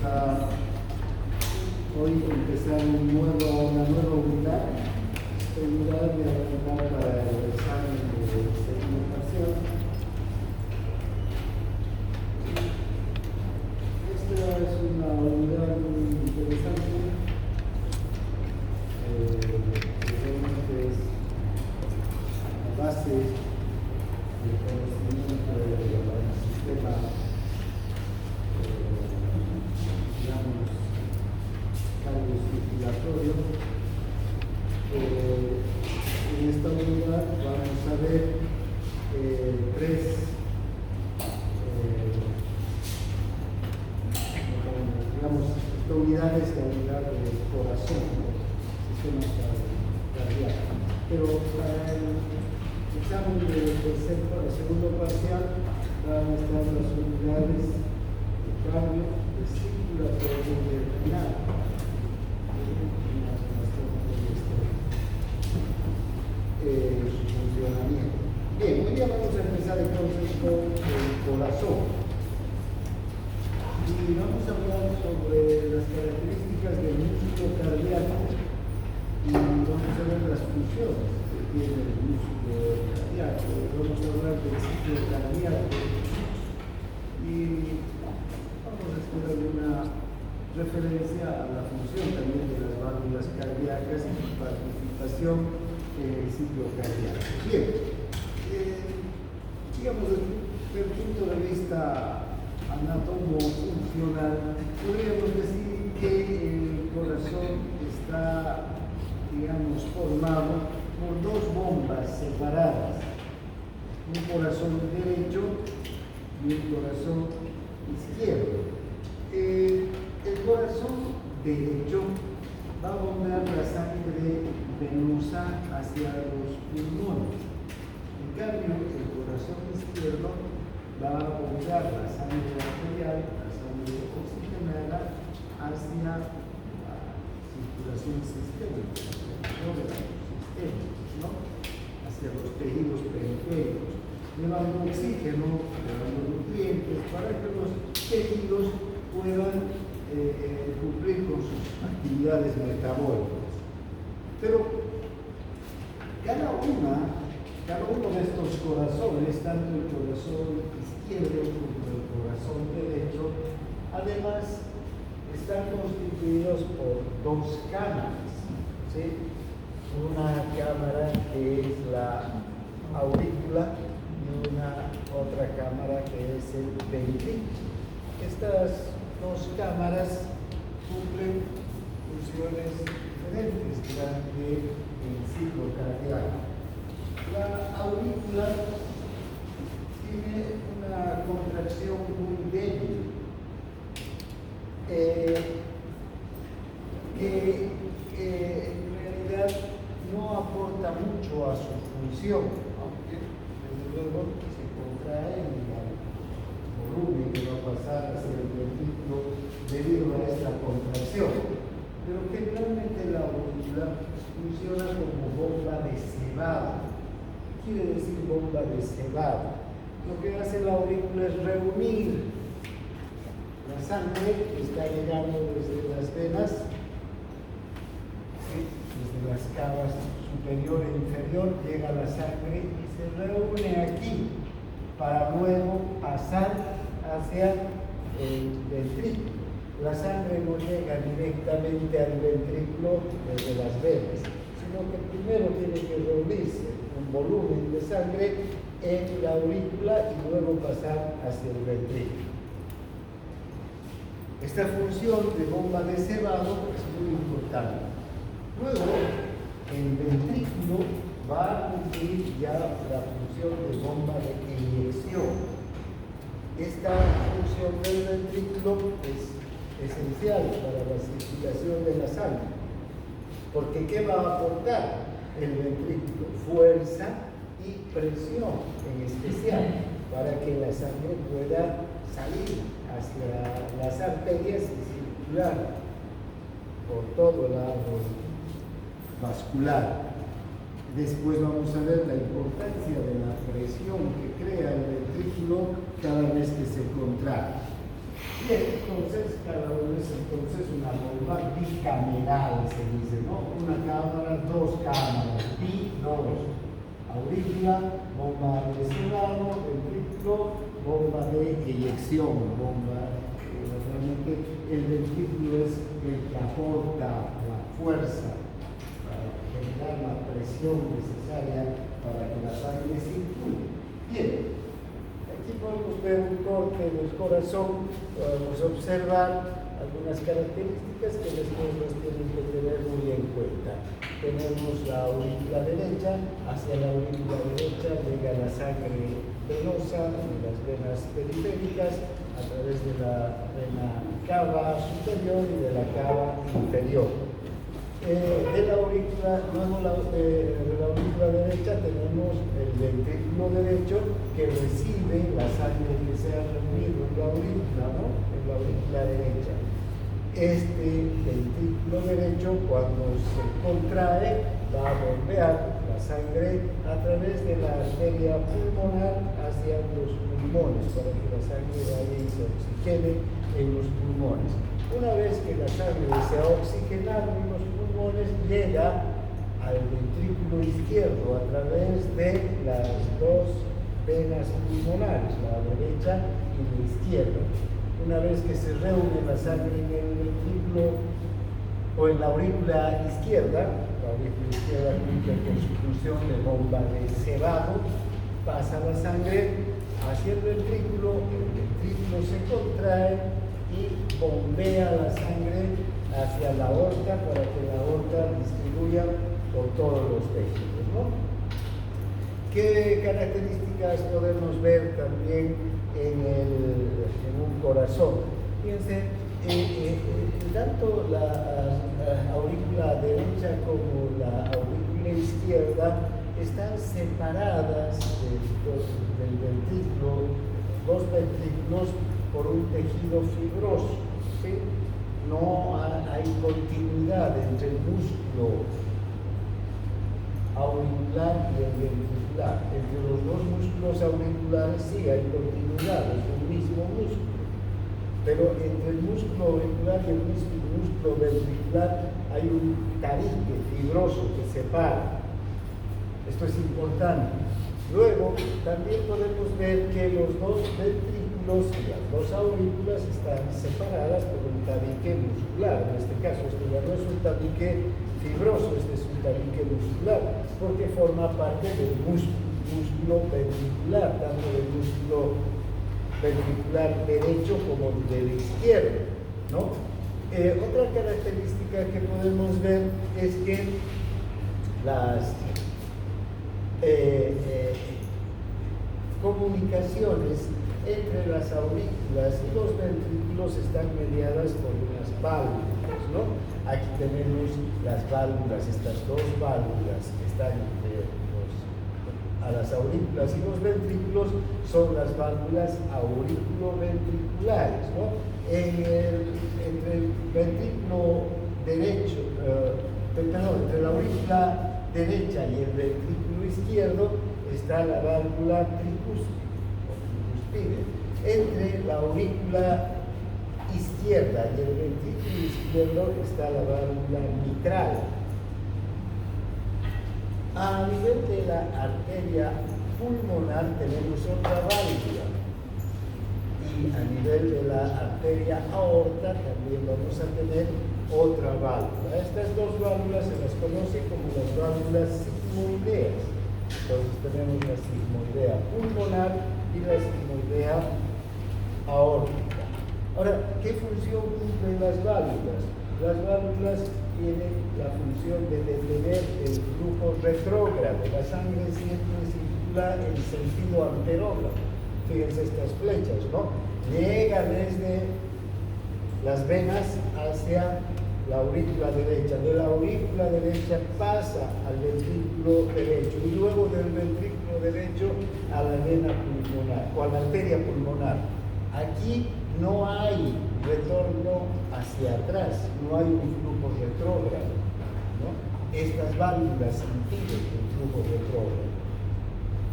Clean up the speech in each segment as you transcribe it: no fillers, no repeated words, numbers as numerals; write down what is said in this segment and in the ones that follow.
a hoy empezar una nueva unidad de arrancar para el examen de segunda parcial. Esta es una unidad muy interesante. Realmente es la base del conocimiento del sistema, digamos, cardiocirculatorio. En esta unidad vamos a ver tres unidades de la unidad del corazón, sistema cardíaco. Pero para el examen del segundo parcial van a estar las unidades de cardio, de circulatorio y de renal. Su funcionamiento. Bien, hoy día vamos a empezar entonces con el corazón. Y vamos a hablar sobre las características del músculo cardíaco y vamos a ver las funciones que tiene el músculo cardíaco. Vamos a hablar del ciclo cardíaco y vamos a hacer alguna referencia a la función también de las válvulas cardíacas y su participación en el ciclo cardíaco. Bien, digamos desde el punto de vista anatomo-funcional, podríamos decir que el corazón está, digamos, formado por dos bombas separadas, un corazón derecho y un corazón izquierdo. El corazón derecho va a bombear la sangre venosa hacia los pulmones. En cambio, el corazón izquierdo va a bombear la sangre arterial, la sangre oxigenada, hacia la circulación sistémica, ¿no? Hacia los tejidos periféricos, llevando oxígeno, llevando nutrientes, para que los tejidos puedan cumplir con sus actividades metabólicas. Pero cada uno de estos corazones, tanto el corazón izquierdo como el corazón derecho, además están constituidos por dos cámaras, ¿sí? Una cámara que es la aurícula y una otra cámara que es el ventrículo. Estas dos cámaras cumplen funciones diferentes durante el ciclo cardíaco. La aurícula tiene una contracción muy débil que en realidad no aporta mucho a su función, aunque desde luego se contrae en el volumen que va a pasar hacia el ventrículo debido a esta contracción. Pero generalmente la aurícula funciona como bomba de cebado. Quiere decir bomba de cebado. Lo que hace la aurícula es reunir la sangre que está llegando desde las venas, ¿sí? Desde las cavas superior e inferior, llega la sangre y se reúne aquí para luego pasar hacia el ventrículo. La sangre no llega directamente al ventrículo desde las venas, sino que primero tiene que reunirse un volumen de sangre en la aurícula y luego pasar hacia el ventrículo. Esta función de bomba de cebado es muy importante. Luego, el ventrículo va a cumplir ya la función de bomba de inyección. Esta función del ventrículo es esencial para la circulación de la sangre, porque ¿qué va a aportar el ventrículo? Fuerza y presión en especial, para que la sangre pueda salir hacia las arterias y circular por todo el árbol vascular. Después vamos a ver la importancia de la presión que crea el ventrículo cada vez que se contrae. Bien, entonces cada uno de entonces una bomba bicameral, se dice, ¿no? Una cámara, dos cámaras, dos. Aurícula, bomba de cebado, ventrículo, bomba de eyección, realmente el ventrículo es el que aporta la fuerza para generar la presión necesaria para que la sangre circule. Bien, aquí podemos ver un corte del corazón, podemos observar algunas características que después nos tienen que tener muy en cuenta. Tenemos la aurícula derecha, hacia la aurícula derecha llega la sangre venosa de las venas periféricas a través de la vena cava superior y de la cava inferior. De la aurícula, de la aurícula derecha tenemos el ventrículo derecho que recibe la sangre que se ha reunido en la aurícula, ¿no? En la aurícula derecha. Este ventrículo derecho, cuando se contrae, va a bombear la sangre a través de la arteria pulmonar hacia los pulmones, para que la sangre vaya y se oxigene en los pulmones. Una vez que la sangre se ha oxigenado en los pulmones, llega al ventrículo izquierdo a través de las dos venas pulmonares, la derecha y la izquierda. Una vez que se reúne la sangre en el ventrículo o en la aurícula izquierda, la aurícula izquierda cumple con su función de bomba de cebado, pasa la sangre hacia el ventrículo se contrae y bombea la sangre hacia la aorta para que la aorta distribuya por todos los tejidos, ¿no? ¿Qué características podemos ver también en un corazón? Fíjense, tanto la aurícula derecha como la aurícula izquierda están separadas del ventrículo, dos ventrículos, por un tejido fibroso, ¿sí? No hay continuidad entre el músculo auricular y el ventricular. Entre los dos músculos auriculares sí hay continuidad, es un mismo músculo. Pero entre el músculo auricular y el músculo ventricular hay un tabique fibroso que separa. Esto es importante. Luego, también podemos ver que los dos ventrículos y las dos aurículas están separadas por un tabique muscular. En este caso, este ya no es un tabique fibroso, este es un tabique muscular, porque forma parte del músculo ventricular, tanto del músculo ventricular derecho como del izquierdo, ¿no? Otra característica que podemos ver es que las comunicaciones entre las aurículas y los ventrículos están mediadas por unas válvulas, ¿no? Aquí tenemos las válvulas, estas dos válvulas que están a las aurículas y los ventrículos son las válvulas auriculoventriculares, ¿no? Entre el ventrículo derecho, entre la aurícula derecha y el ventrículo izquierdo está la válvula tricúspide. Entre la aurícula izquierda y el ventrículo izquierdo está la válvula mitral. A nivel de la arteria pulmonar tenemos otra válvula, y a nivel de la arteria aorta también vamos a tener otra válvula. Estas dos válvulas se las conoce como las válvulas sigmoideas. Entonces tenemos la sigmoidea pulmonar y la sigmoidea aórtica. Ahora, ¿qué función cumplen las válvulas? Las válvulas tienen la función de detener el flujo retrógrado. La sangre siempre circula en sentido anterógrado. Fíjense estas flechas, ¿no? Llega desde las venas hacia la aurícula derecha. De la aurícula derecha pasa al ventrículo derecho y luego del ventrículo derecho a la vena pulmonar o a la arteria pulmonar. Aquí no hay retorno hacia atrás, no hay un flujo retrógrado, ¿no? Estas válvulas impiden el flujo retrógrado.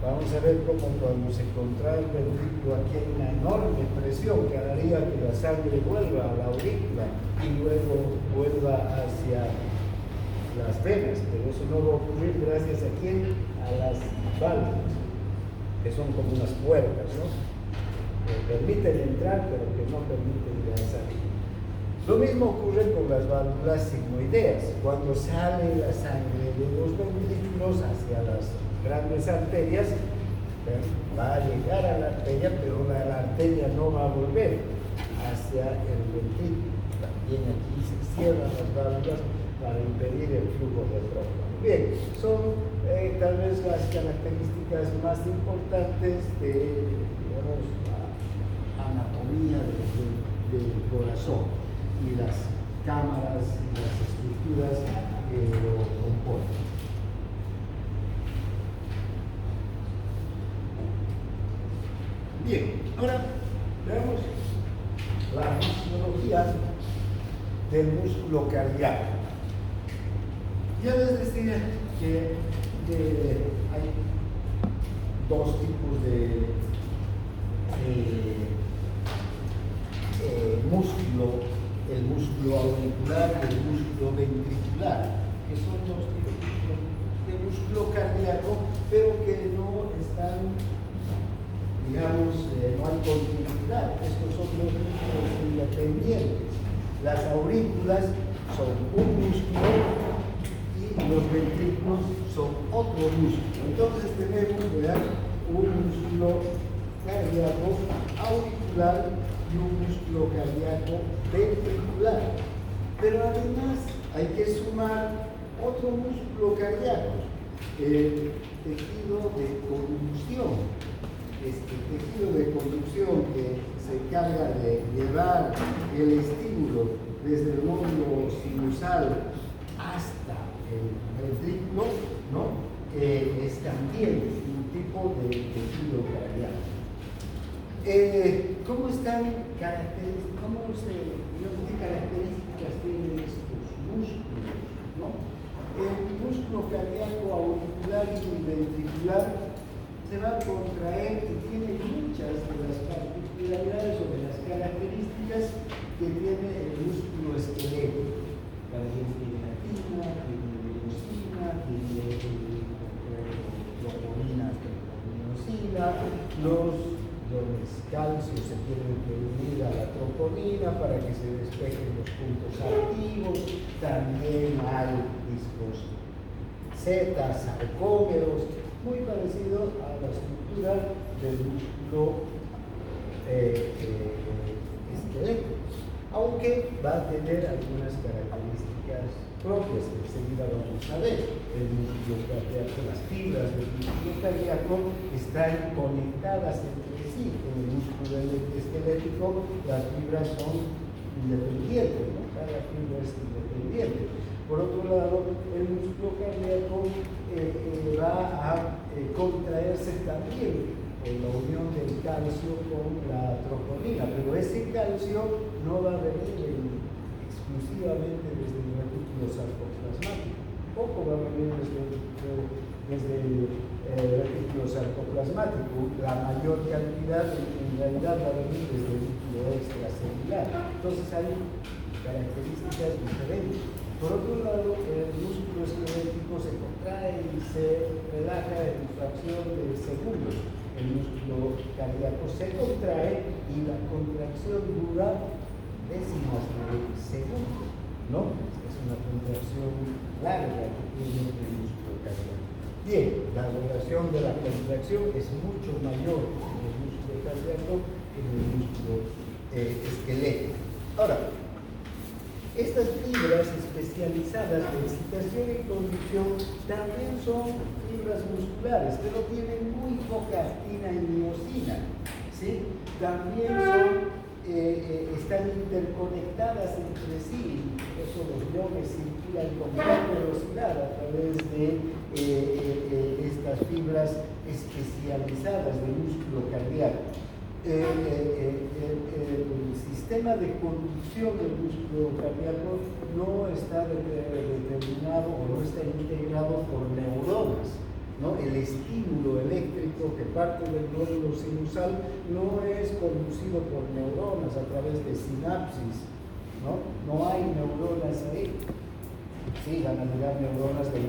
Vamos a ver cómo cuando se contrae el ventrículo aquí hay una enorme presión que haría que la sangre vuelva a la aurícula y hacia las venas, pero eso no va a ocurrir gracias a quién, a las válvulas, que son como unas puertas, ¿no? Que permiten entrar, pero que no permiten ya salir. Lo mismo ocurre con las válvulas sigmoideas. Cuando sale la sangre de los ventrículos hacia las grandes arterias, va a llegar a la arteria, pero la arteria no va a volver hacia el ventrículo. También aquí se cierran las válvulas para impedir el flujo retrógrado. Bien, son tal vez las características más importantes de, digamos, la anatomía del corazón y las cámaras y las estructuras que lo componen. Bien, ahora veamos la fisiología del músculo cardíaco. Ya les decía que hay dos tipos de músculo, el músculo auricular y el músculo ventricular, que son dos tipos de músculo cardíaco, pero que no están, digamos, no hay continuidad. Estos son los músculos independientes. Las aurículas son un músculo y los ventrículos son otro músculo. Entonces tenemos, ¿verdad?, un músculo cardíaco auricular y un músculo cardíaco ventricular. Pero además hay que sumar otro músculo cardíaco, el tejido de conducción. Este tejido de conducción que se encarga de llevar el estímulo desde el módulo sinusal hasta el ventrículo, ¿no? Es también un tipo de tejido cardíaco. ¿Cómo están características? ¿Qué características tienen estos músculos, ¿no? El músculo cardíaco auricular y ventricular se va a contraer y tiene muchas de las particularidades o de las características que tiene el músculo esquelético. También tiene actina, tiene miosina, tiene troponina, los calcios se tienen que unir a la troponina para que se despejen los puntos activos. También hay discos Z, sarcómeros, muy parecido a la estructura del músculo esquelético, aunque va a tener algunas características propias que enseguida vamos a ver. El músculo cardíaco, las fibras del músculo cardíaco están conectadas entre sí. En el músculo esquelético las fibras son independientes, ¿no? Cada fibra es independiente. Por otro lado, el músculo cardíaco va a contraerse también en la unión del calcio con la troponina, pero ese calcio no va a venir exclusivamente desde el retículo sarcoplasmático, poco va a venir desde el retículo sarcoplasmático, la mayor cantidad en realidad va a venir desde el núcleo extracelular. Entonces hay características diferentes. Por otro lado, el músculo esquelético se contrae y se relaja en fracción de segundos. El músculo cardíaco se contrae y la contracción dura décimas de segundo, ¿no? Es una contracción larga que tiene el músculo cardíaco. Bien, la duración de la contracción es mucho mayor en el músculo cardíaco que en el músculo esquelético. Ahora, estas fibras especializadas de excitación y conducción también son fibras musculares, pero tienen muy poca actina y miosina, ¿sí? También están interconectadas entre sí, por eso los iones circulan con gran velocidad a través de estas fibras especializadas del músculo cardíaco. El sistema de conducción del músculo cardíaco no está determinado o no está integrado por neuronas, ¿no? El estímulo eléctrico que parte del nódulo sinusal no es conducido por neuronas a través de sinapsis, ¿no? No hay neuronas ahí. Sí, van a llegar neuronas del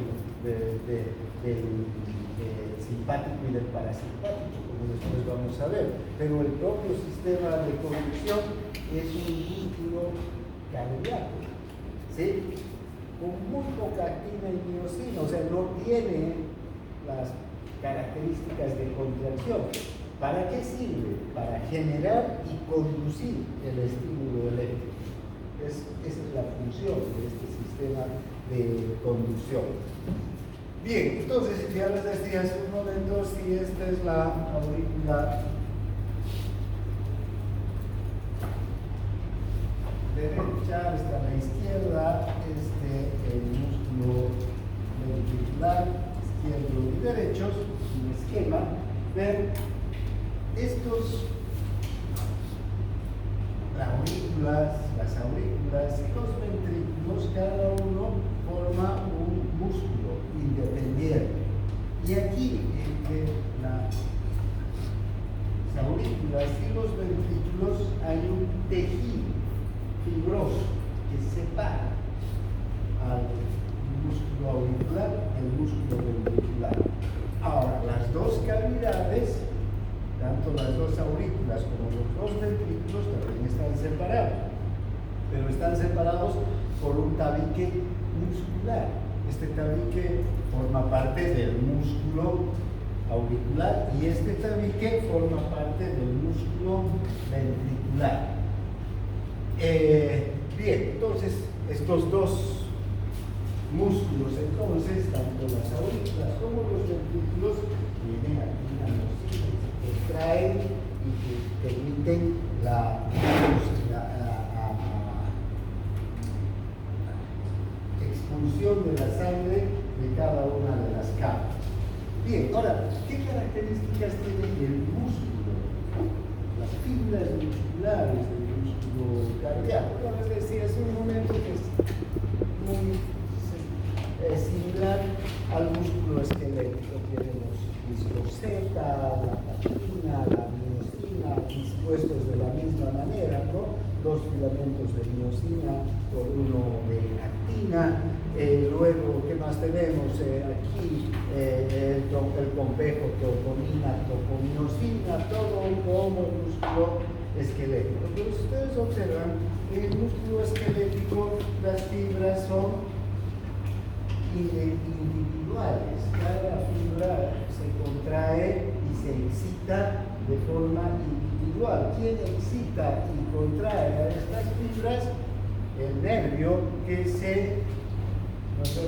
simpático y del parasimpático, como después vamos a ver, pero el propio sistema de conducción es un músculo cardíaco, ¿sí? Con muy poca actina y miocina, o sea, no tiene las características de contracción. ¿Para qué sirve? Para generar y conducir el estímulo eléctrico. Esa es la función de este sistema de conducción. Bien, entonces ya les decía hace un momento, si esta es la aurícula derecha, esta a la izquierda, el músculo ventricular izquierdo y derecho, un esquema. Ver las aurículas y los ventrículos, cada uno forma un músculo independiente. Y aquí, entre las aurículas y los ventrículos, hay un tejido fibroso que separa al músculo auricular del músculo ventricular. Ahora, las dos cavidades, tanto las dos aurículas como los dos ventrículos, también están separados, pero están separados por un tabique muscular. Este tabique forma parte del músculo auricular y este tabique forma parte del músculo ventricular. Bien, entonces estos dos músculos, entonces, tanto las aurículas como los ventrículos, tienen aquí una mocina que extraen y que permiten la expulsión de la sangre de cada una de las capas. Bien, ahora, ¿qué características tiene el músculo? Las fibras musculares del músculo cardíaco. Como les decía hace un momento, que es muy similar al músculo esquelético. Tenemos viscoseta, la patina, la miocina, dispuestos de la misma manera, ¿no? Dos filamentos de miocina por uno de actina. Luego, ¿qué más tenemos? Aquí el complejo troponina, tropomiosina, todo como el músculo esquelético. Pero si ustedes observan, en el músculo esquelético las fibras son individuales. Cada fibra se contrae y se excita de forma individual. ¿Quién excita y contrae a estas fibras? El nervio que se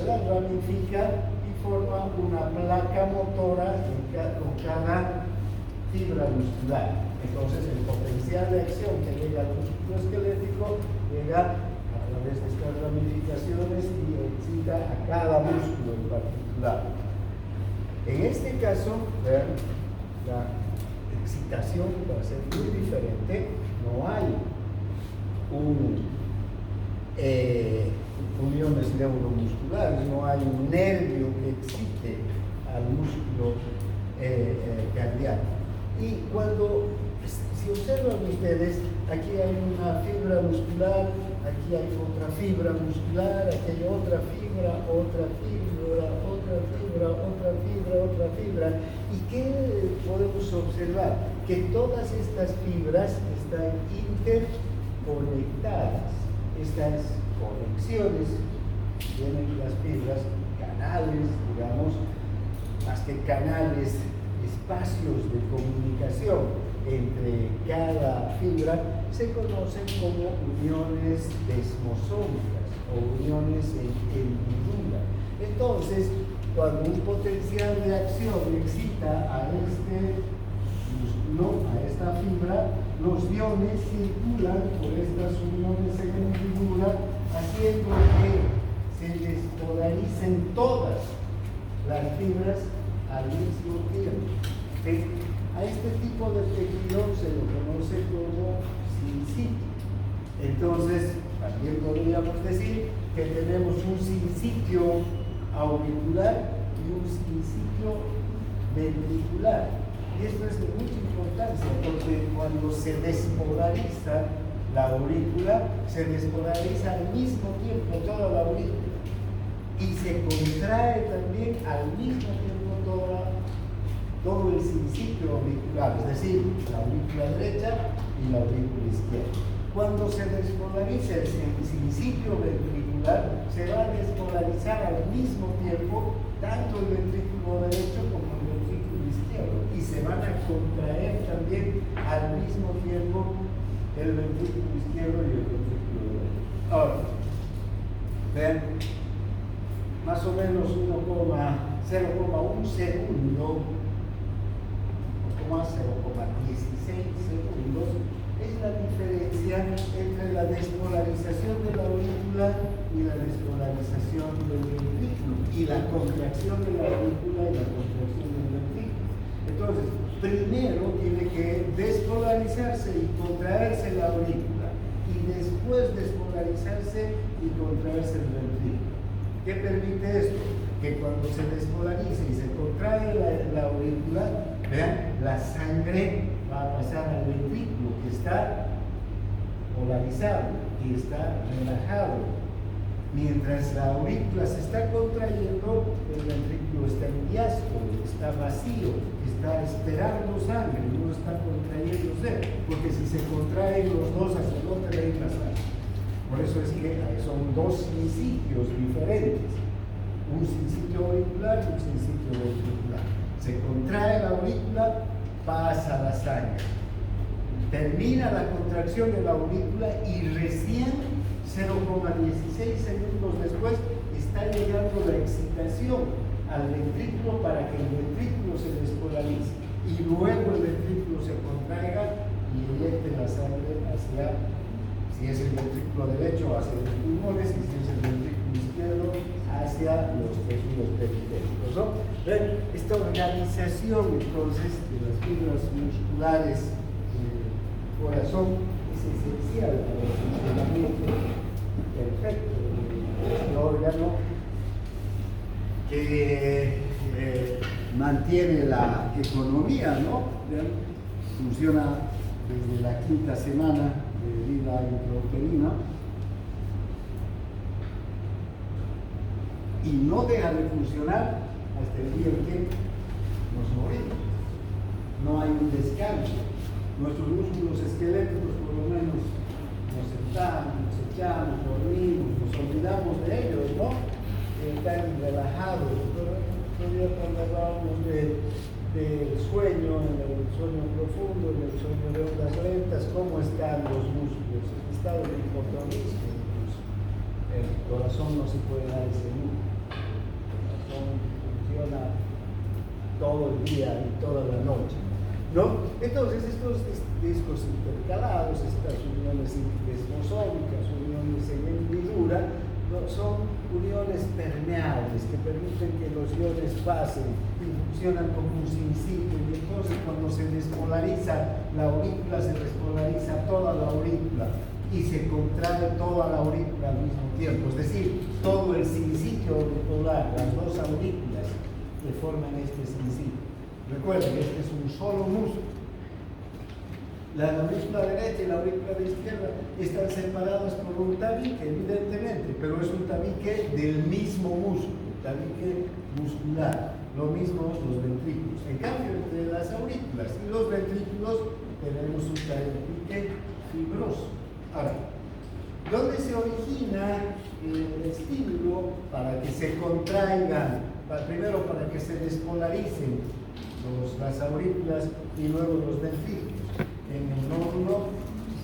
ramifica y forma una placa motora con cada fibra muscular. Entonces el potencial de acción que llega al músculo esquelético llega a través de estas ramificaciones y excita a cada músculo en particular. En este caso, vean, la excitación va a ser muy diferente. No hay uniones neuromusculares, no hay un nervio que excite al músculo cardíaco. Y cuando, si observan ustedes, aquí hay una fibra muscular, aquí hay otra fibra muscular, aquí hay otra fibra, otra fibra, otra fibra, otra fibra, otra fibra. ¿Y qué podemos observar? Que todas estas fibras están interconectadas. Estas conexiones tienen las fibras, canales, digamos, más que canales, espacios de comunicación entre cada fibra, se conocen como uniones desmosómicas o uniones en hendidura. Entonces, cuando un potencial de acción excita a este músculo, a esta fibra, los iones circulan por estas uniones en hendidura, haciendo que se despolaricen todas las fibras al mismo tiempo. A este tipo de tejido se lo conoce como sincitio. Entonces, también podríamos decir que tenemos un sincitio auricular y un sincitio ventricular. Y esto es de mucha importancia porque cuando se despolariza la aurícula se despolariza al mismo tiempo toda la aurícula y se contrae también al mismo tiempo todo el sincipio auricular, es decir, la aurícula derecha y la aurícula izquierda. Cuando se despolariza el sincipio ventricular, se va a despolarizar al mismo tiempo tanto el ventrículo derecho como el ventrículo izquierdo y se van a contraer también al mismo tiempo el ventrículo izquierdo y el ventrículo derecho. Ahora, vean, más o menos 0,1 segundo, 0,16 segundos, es la diferencia entre la despolarización de la aurícula y la despolarización del ventrículo, y la contracción de la aurícula y la contracción del ventrículo. Entonces, primero tiene que despolarizarse y contraerse la aurícula, y después despolarizarse y contraerse el ventrículo. ¿Qué permite esto? Que cuando se despolarice y se contrae la aurícula, vean, la sangre va a pasar al ventrículo que está polarizado y está relajado. Mientras la aurícula se está contrayendo, el ventrículo está en diástole, está vacío, está esperando sangre, no está contrayéndose, porque si se contraen los dos, hacia dónde va a ir la sangre. Por eso es que son dos sincicios diferentes, un sincipio auricular y un sincipio ventricular. Se contrae la aurícula, pasa la sangre. Termina la contracción de la aurícula y recién 0,16 segundos después está llegando la excitación al ventrículo para que el ventrículo se despolarice y luego el ventrículo se contraiga y inyecte la sangre hacia, si es el ventrículo derecho, hacia los pulmones, y si es el ventrículo izquierdo, hacia los tejidos periféricos, ¿no? Esta organización entonces de las fibras musculares del corazón es esencial para el funcionamiento perfecto de este órgano que mantiene la economía, ¿no? Funciona desde la quinta semana de vida intrauterina y no deja de funcionar hasta el día en que nos morimos. No hay un descanso. Nuestros músculos esqueléticos, por lo menos, nos sentamos, nos echamos, dormimos, nos olvidamos de ellos, ¿no? Están relajados. Todavía cuando hablábamos del sueño, en el sueño profundo, en el sueño de ondas lentas, ¿cómo están los músculos? En estado de hipotonismo incluso. El corazón no se puede dar ese lujo. El corazón funciona todo el día y toda la noche, ¿no? Entonces estos discos intercalados, estas uniones desmosómicas, uniones en hendidura, ¿no? Son uniones permeables que permiten que los iones pasen y funcionan como un sincipio, y entonces cuando se despolariza la aurícula, se despolariza toda la aurícula y se contrae toda la aurícula al mismo tiempo, es decir, todo el sincipio auricular, las dos aurículas que forman este sincipio. Recuerden, este es un solo músculo. La aurícula derecha y la aurícula izquierda están separadas por un tabique, evidentemente, pero es un tabique del mismo músculo, tabique muscular. Lo mismo los ventrículos. En cambio, entre las aurículas y los ventrículos tenemos un tabique fibroso. Ahora, ¿dónde se origina el estímulo para que se contraigan? Primero para que se despolaricen las aurículas y luego los ventrículos. En el nódulo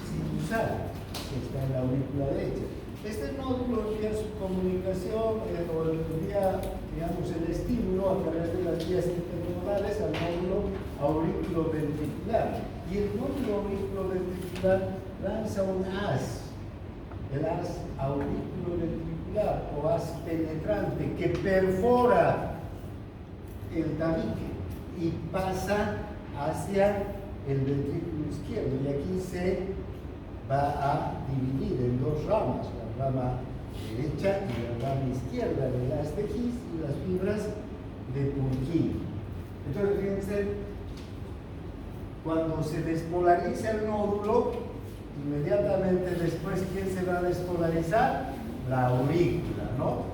sinusal, que está en la aurícula derecha. Este nódulo envía su comunicación o envía, digamos, el estímulo a través de las vías internodales al nódulo auriculoventricular. Y el nódulo auriculoventricular lanza un haz, el haz auriculoventricular o haz penetrante que perfora el tabique y pasa hacia el ventrículo izquierdo, y aquí se va a dividir en dos ramas, la rama derecha y la rama izquierda del haz de His y las fibras de Purkinje. Entonces, fíjense, cuando se despolariza el nódulo, inmediatamente después, ¿quién se va a despolarizar? La aurícula, ¿no?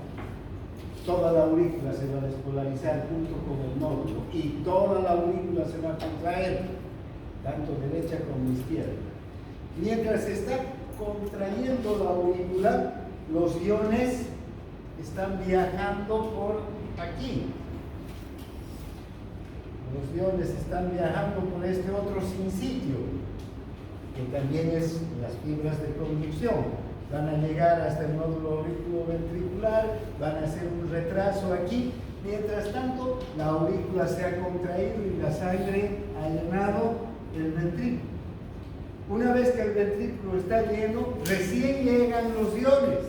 Toda la aurícula se va a despolarizar junto con el nódulo y toda la aurícula se va a contraer, tanto derecha como izquierda. Mientras se está contrayendo la aurícula, los iones están viajando por aquí. Los iones están viajando por este otro sinsitio, que también es las fibras de conducción. Van a llegar hasta el nódulo auriculoventricular, van a hacer un retraso aquí. Mientras tanto, la aurícula se ha contraído y la sangre ha llenado el ventrículo. Una vez que el ventrículo está lleno, recién llegan los iones,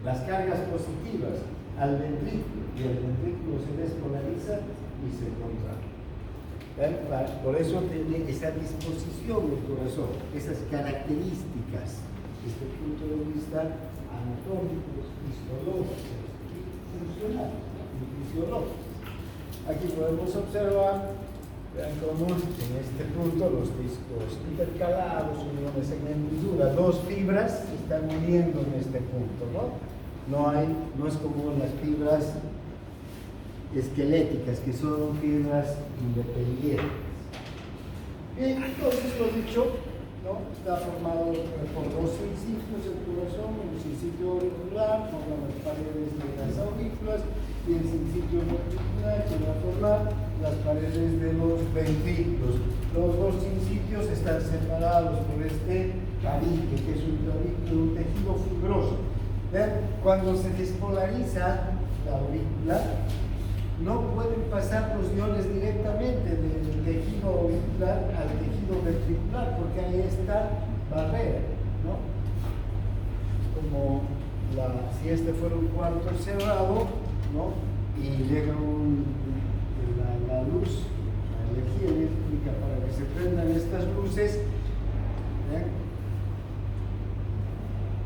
las cargas positivas al ventrículo, y el ventrículo se despolariza y se contrae. Por eso tiene esa disposición del corazón, esas características, desde el punto de vista anatómico, histológico y funcional, y fisiológico. Aquí podemos observar, vean cómo en este punto los discos intercalados, uniones en hendidura, dos fibras se están uniendo en este punto, ¿no? No es como las fibras esqueléticas, que son fibras independientes. Entonces, lo dicho, ¿no? Está formado por dos sinsitios el corazón, el sinsitio auricular, forman las paredes de las aurículas, y el sinsitio ventricular, que va a formar las paredes de los ventrículos. Los dos sinsitios están separados por este tabique, que es un tejido fibroso. ¿Ven? Cuando se despolariza la aurícula, no pueden pasar los iones directamente del tejido auricular al tejido ventricular, porque hay esta barrera, ¿no? Como si este fuera un cuarto cerrado, ¿no? Y llega la luz, la energía eléctrica para que se prendan estas luces,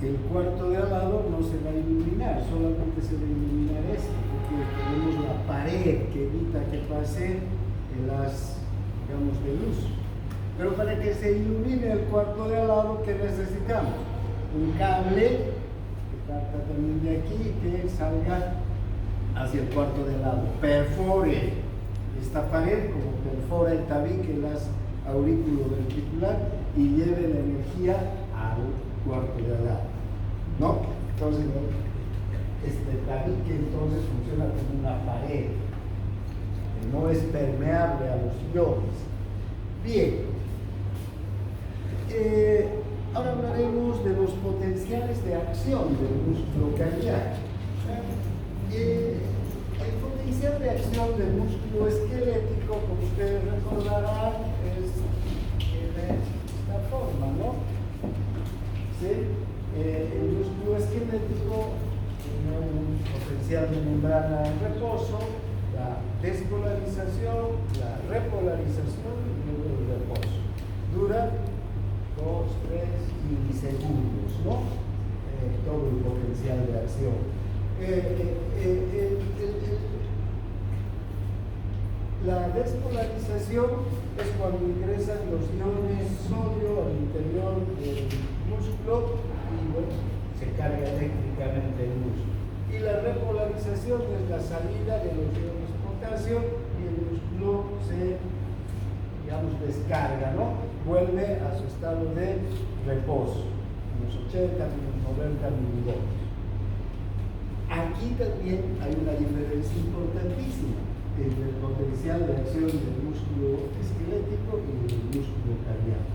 el cuarto de al lado no se va a iluminar, solamente se va a iluminar este, porque tenemos la pared que evita que pase las, digamos, de luz. Pero para que se ilumine el cuarto de al lado, ¿qué necesitamos? Un cable que parta también de aquí y que salga hacia el cuarto de al lado, perfore esta pared como perfora el tabique, las auriculoventricular, y lleve la energía al cuarto de al lado, ¿no? Entonces, este tabique entonces funciona como una pared, no es permeable a los iones. Bien, ahora hablaremos de los potenciales de acción del músculo cardíaco. El potencial de acción del músculo esquelético, como ustedes recordarán, es de esta forma, ¿no? ¿Sí? El músculo esquelético tiene un potencial de membrana en reposo, la despolarización, la repolarización y luego el reposo. Dura 2, 3 milisegundos, ¿no? Todo el potencial de acción. La despolarización es cuando ingresan los iones sodio al interior del músculo y bueno, se carga eléctricamente el músculo. Y la repolarización es la salida de los iones potasio y el músculo se, digamos, descarga, ¿no? Vuelve a su estado de reposo, unos 80, unos 90 milivoltios. Aquí también hay una diferencia importantísima entre el potencial de acción del músculo esquelético y del músculo cardíaco.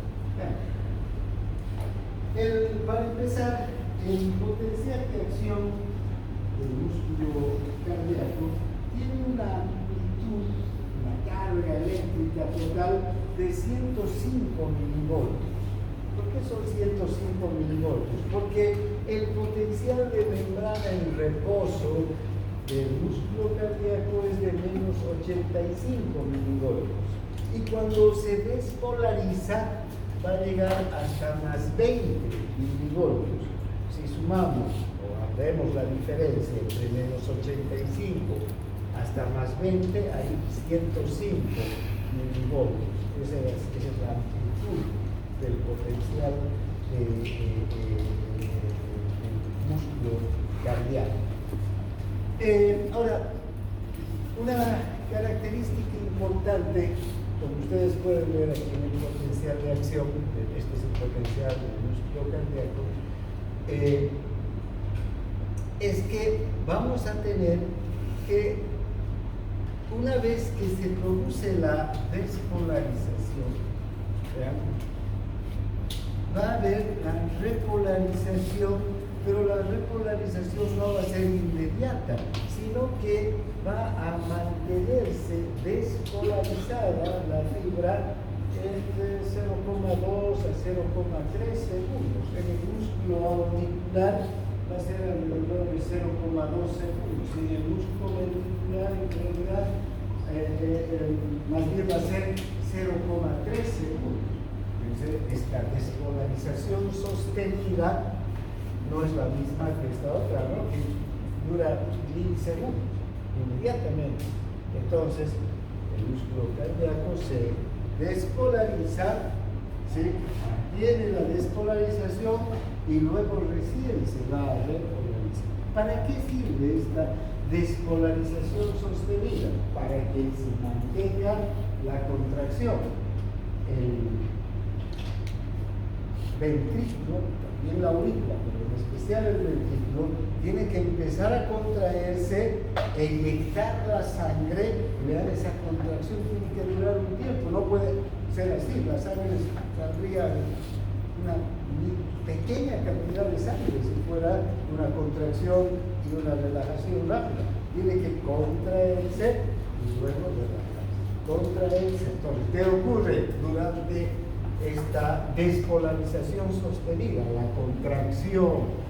Para empezar, el potencial de acción del músculo cardíaco tiene una amplitud, una carga eléctrica total de 105 milivoltios. ¿Por qué son 105 milivoltios? Porque el potencial de membrana en reposo del músculo cardíaco es de menos 85 milivoltios. Y cuando se despolariza, va a llegar hasta más 20 milivoltios. Si sumamos o vemos la diferencia entre menos 85 hasta más 20, hay 105 milivoltios. Esa es la amplitud del potencial del músculo cardíaco. Ahora, una característica importante, como ustedes pueden ver aquí en el potencial de acción, este es el potencial del músculo cardíaco, es que vamos a tener que, una vez que se produce la despolarización, ¿vean? Va a haber la repolarización, pero la repolarización no va a ser inmediata, sino que va a mantenerse despolarizada la fibra entre 0,2 a 0,3 segundos. En el músculo auricular va a ser alrededor de 0,2 segundos. En el músculo ventricular, en realidad, más bien va a ser 0,3 segundos. Entonces, esta despolarización sostenida no es la misma que esta otra, ¿no? Que dura 1000 segundos, inmediatamente. Entonces, el músculo cardíaco se despolariza, ¿sí? Tiene la despolarización y luego recién se va a repolarizar. ¿Para qué sirve esta despolarización sostenida? Para que se mantenga la contracción. El ventrículo, también la aurícula, pero en especial el ventrículo, tiene que empezar a contraerse e inyectar la sangre. Vean, esa contracción tiene que durar un tiempo, no puede ser así. La sangre saldría una pequeña cantidad de sangre si fuera una contracción y una relajación rápida. Tiene que contraerse y luego relajarse. Contraerse. Entonces, ¿qué ocurre durante esta despolarización sostenida? La contracción.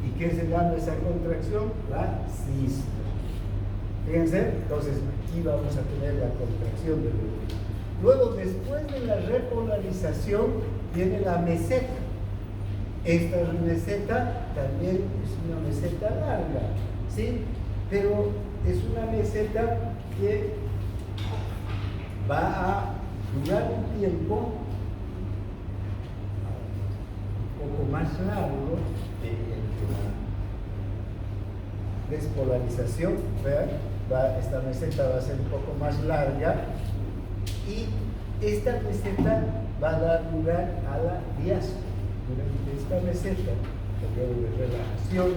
¿Y qué se llama esa contracción? La sístole. Fíjense, entonces aquí vamos a tener la contracción del ventrículo. Luego, después de la repolarización, viene la meseta. Esta meseta también es una meseta larga, ¿sí? Pero es una meseta que va a durar un tiempo un poco más largo que la despolarización. Vean, esta meseta va a ser un poco más larga y esta meseta va a dar lugar a la diástole. Durante esta meseta, el periodo de relajación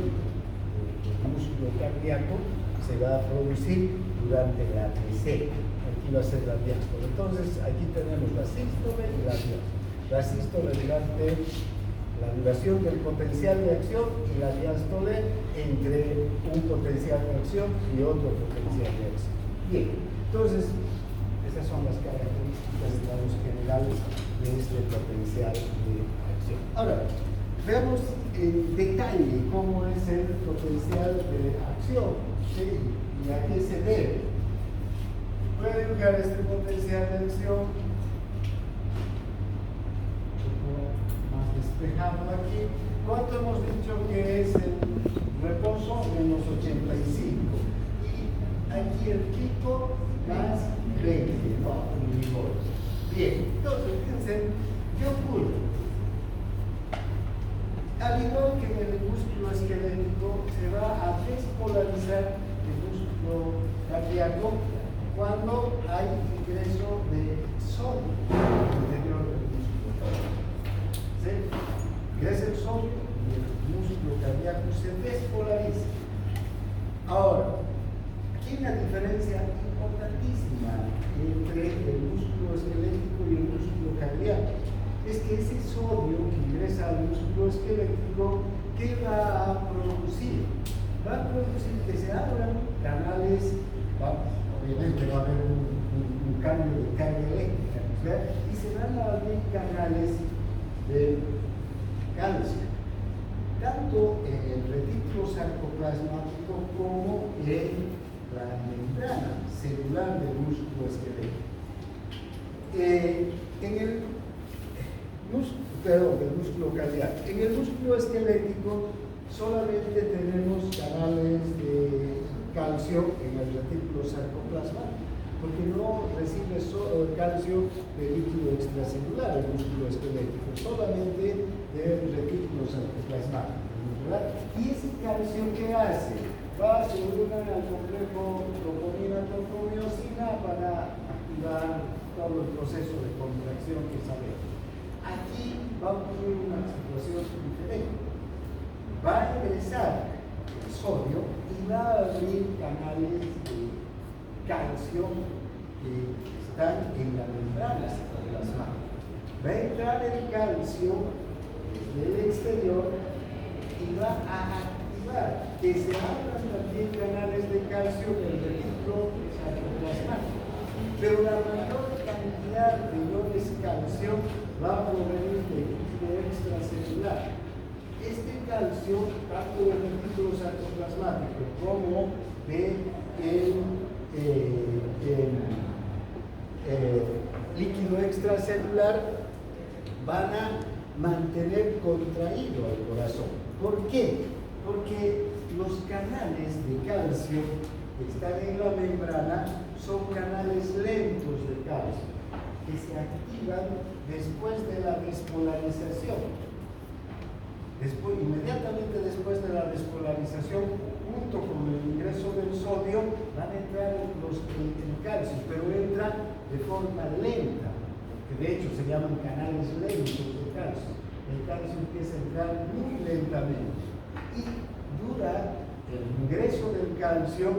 del músculo cardíaco se va a producir durante la meseta. Aquí va a ser la diástole. Entonces, aquí tenemos la sístole y la diástole. La sístole durante la duración del potencial de acción y la diástole entre un potencial de acción y otro potencial de acción. Bien, entonces, esas son las características, digamos, generales de este potencial de acción. Ahora, veamos en detalle cómo es el potencial de acción, ¿sí? Y a qué se debe. Puede dibujar este potencial de acción más despejado aquí. ¿Cuánto hemos dicho que es el reposo? Menos 85. Y aquí el pico más 20, ¿no? Bien, entonces fíjense, ¿qué ocurre? Al igual que en el músculo esquelético, se va a despolarizar el músculo cardíaco cuando hay ingreso de sodio al interior del músculo cardíaco. ¿Sí? Ingresa el sodio y el músculo cardíaco se despolariza. Ahora, aquí hay una diferencia importantísima entre el músculo esquelético y el músculo cardíaco. Es que ese sodio que ingresa al músculo esquelético, ¿qué va a producir? Va a producir que se abran canales, obviamente va a haber un cambio de carga eléctrica, ¿verdad? Y se van a abrir canales de calcio, tanto en el retículo sarcoplasmático como en la membrana celular del músculo esquelético. En el músculo cardíaco. En el músculo esquelético solamente tenemos canales de calcio en el retículo sarcoplasmático. porque no recibe solo calcio de líquido extracelular, el músculo esquelético, solamente de retículos sarcoplasmáticos, ¿verdad? ¿Y ese calcio qué hace? Va a se une al complejo troponina-tropomiosina para activar todo el proceso de contracción que sabemos. Aquí va a ocurrir una situación diferente. Va a ingresar el sodio y va a abrir canales de calcio que están en la membrana plasmática. Va a entrar el calcio desde el exterior y va a activar que se abran también canales de calcio en el retículo sarcoplasmático. Pero la mayor cantidad de iones calcio va a provenir de líquido extracelular. Este calcio, tanto del retículo sarcoplasmático como del líquido extracelular, van a mantener contraído al corazón. ¿Por qué? Porque los canales de calcio que están en la membrana son canales lentos de calcio que se activan después de la despolarización. Inmediatamente después de la despolarización, junto con el ingreso del sodio, van a entrar el calcio, pero entran de forma lenta, que de hecho se llaman canales lentos de calcio. El calcio empieza a entrar muy lentamente y dura el ingreso del calcio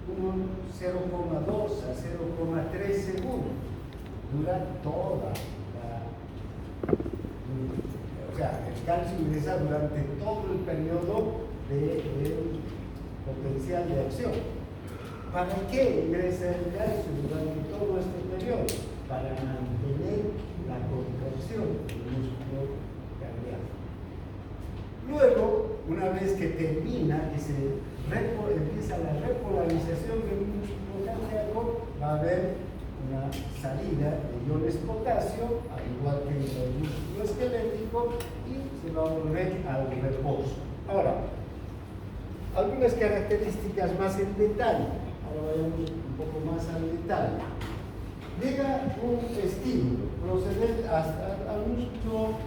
unos 0,2 a 0,3 segundos. Dura toda la... O sea, el calcio ingresa durante todo el periodo del potencial de acción. ¿Para qué ingresa el calcio durante todo este periodo? Para mantener la contracción del músculo cardíaco. Luego, una vez que termina, que empieza la repolarización del músculo cardíaco, va a haber una salida de iones potasio, al igual que en el músculo esquelético, y se va a volver al reposo. Ahora, algunas características más en detalle. Ahora vayamos un poco más al detalle. Llega un estímulo procedente hasta al músculo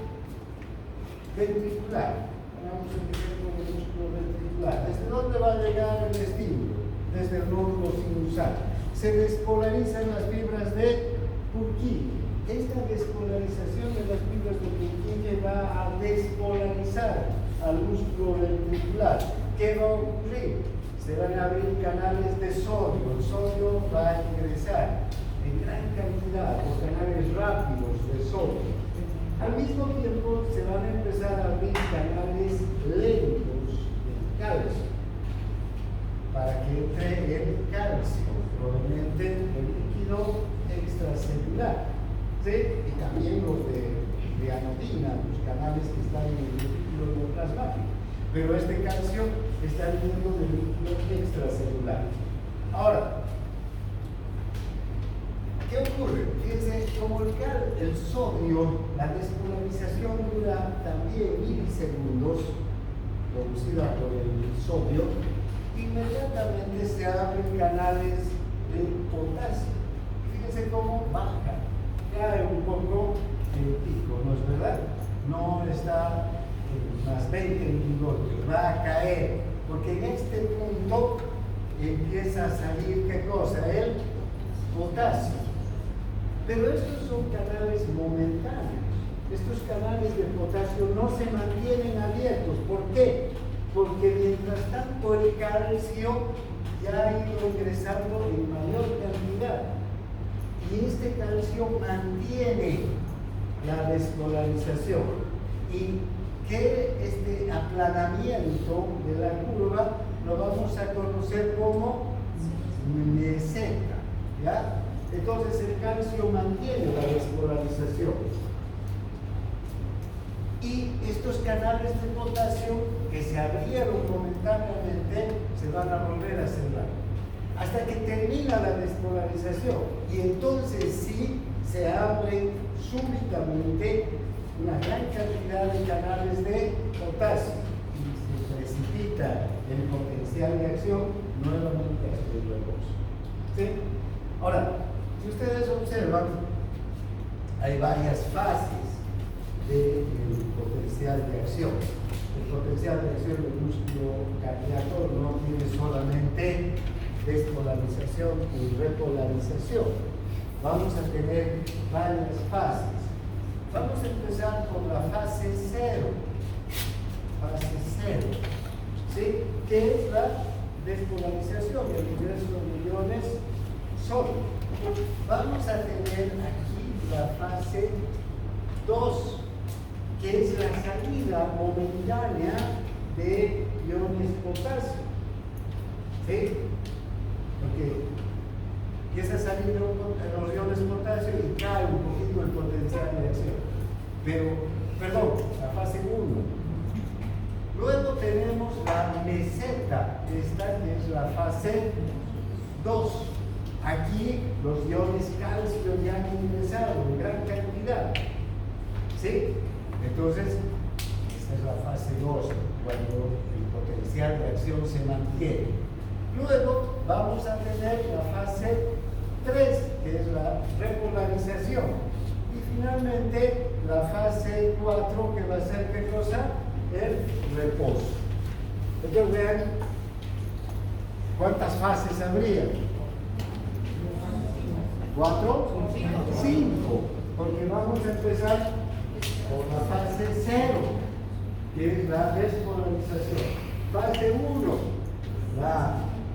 ventricular. Vamos a empezar con el músculo ventricular. ¿Desde dónde va a llegar el estímulo? Desde el nódulo sinusal. Se despolarizan las fibras de Purkinje. Esta despolarización de las fibras de Purkinje va a despolarizar al músculo ventricular. ¿Qué va a ocurrir? Se van a abrir canales de sodio. El sodio va a ingresar en gran cantidad por canales rápidos de sodio. Al mismo tiempo se van a empezar a abrir canales lentos de calcio para que entre el calcio proveniente del líquido extracelular, ¿sí? Y también los de anodina, los canales que están en el líquido plasmático. Pero este calcio está viniendo del líquido extracelular. Ahora, ¿qué ocurre? Fíjense, como el sodio, la despolarización dura también milisegundos, producida por el sodio, inmediatamente se abren canales de potasio. Fíjense cómo baja, cae un poco el pico, ¿no es verdad? No está en más 20 milivoltios, va a caer, porque en este punto empieza a salir, ¿qué cosa? El potasio. Pero estos son canales momentáneos. Estos canales de potasio no se mantienen abiertos. ¿Por qué? Porque mientras tanto el calcio ya ha ido ingresando en mayor cantidad. Y este calcio mantiene la despolarización. Y que este aplanamiento de la curva lo vamos a conocer como meseta, ¿ya? Entonces el calcio mantiene la despolarización. Y estos canales de potasio que se abrieron momentáneamente se van a volver a cerrar hasta que termina la despolarización, y entonces sí se abren súbitamente una gran cantidad de canales de potasio y se precipita el potencial de acción nuevamente hasta el reposo. ¿Sí? Ahora, si ustedes observan, hay varias fases del potencial de acción. El potencial de acción del músculo cardíaco no tiene solamente despolarización y repolarización. Vamos a tener varias fases. Vamos a empezar por la fase 0. Fase 0, ¿sí? Que es la despolarización, el ingreso de iones sólidos. Vamos a tener aquí la fase 2, que es la salida momentánea de iones potasio. ¿Sí? Porque empieza a salir los iones potasio y cae un poquito el potencial de acción. Pero, perdón, la fase 1. Luego tenemos la meseta, esta que es la fase 2. Aquí los iones calcio ya han ingresado en gran cantidad. ¿Sí? Entonces, esta es la fase 2, cuando el potencial de acción se mantiene. Luego vamos a tener la fase 3, que es la repolarización. Y finalmente la fase 4, que va a ser ¿qué cosa? El reposo. Entonces vean cuántas fases habría. 4, 5, porque vamos a empezar por la fase 0, que es la despolarización. Fase 1, la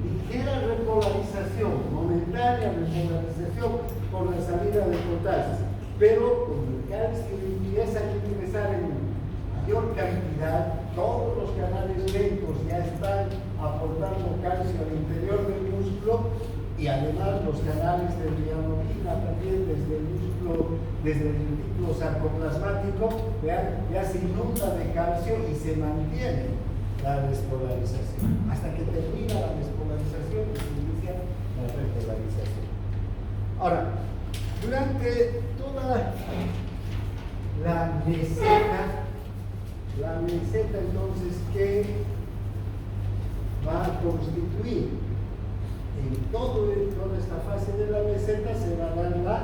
ligera repolarización, momentánea repolarización por la salida de potasio, pero como el calcio empieza a ingresar en mayor cantidad, todos los canales lentos ya están aportando calcio al interior del músculo y además los canales de mioglobina también desde el músculo, desde el retículo sarcoplasmático, ya se inunda de calcio y se mantiene la despolarización hasta que termina la despolarización y se inicia la repolarización. Ahora, durante toda la meseta entonces, ¿qué va a constituir? En toda esta fase de la meseta se va a dar la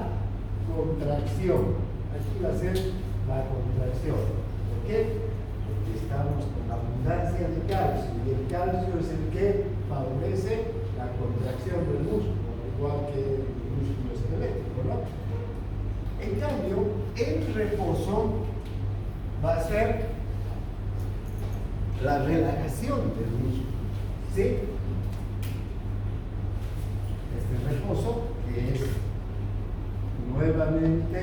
contracción. Aquí va a ser la contracción. ¿Por qué? Porque estamos con abundancia de calcio y el calcio es el que favorece la contracción del músculo, igual que el músculo esquelético, ¿no? En cambio, el reposo va a ser la relajación del músculo, ¿sí? Este reposo que es nuevamente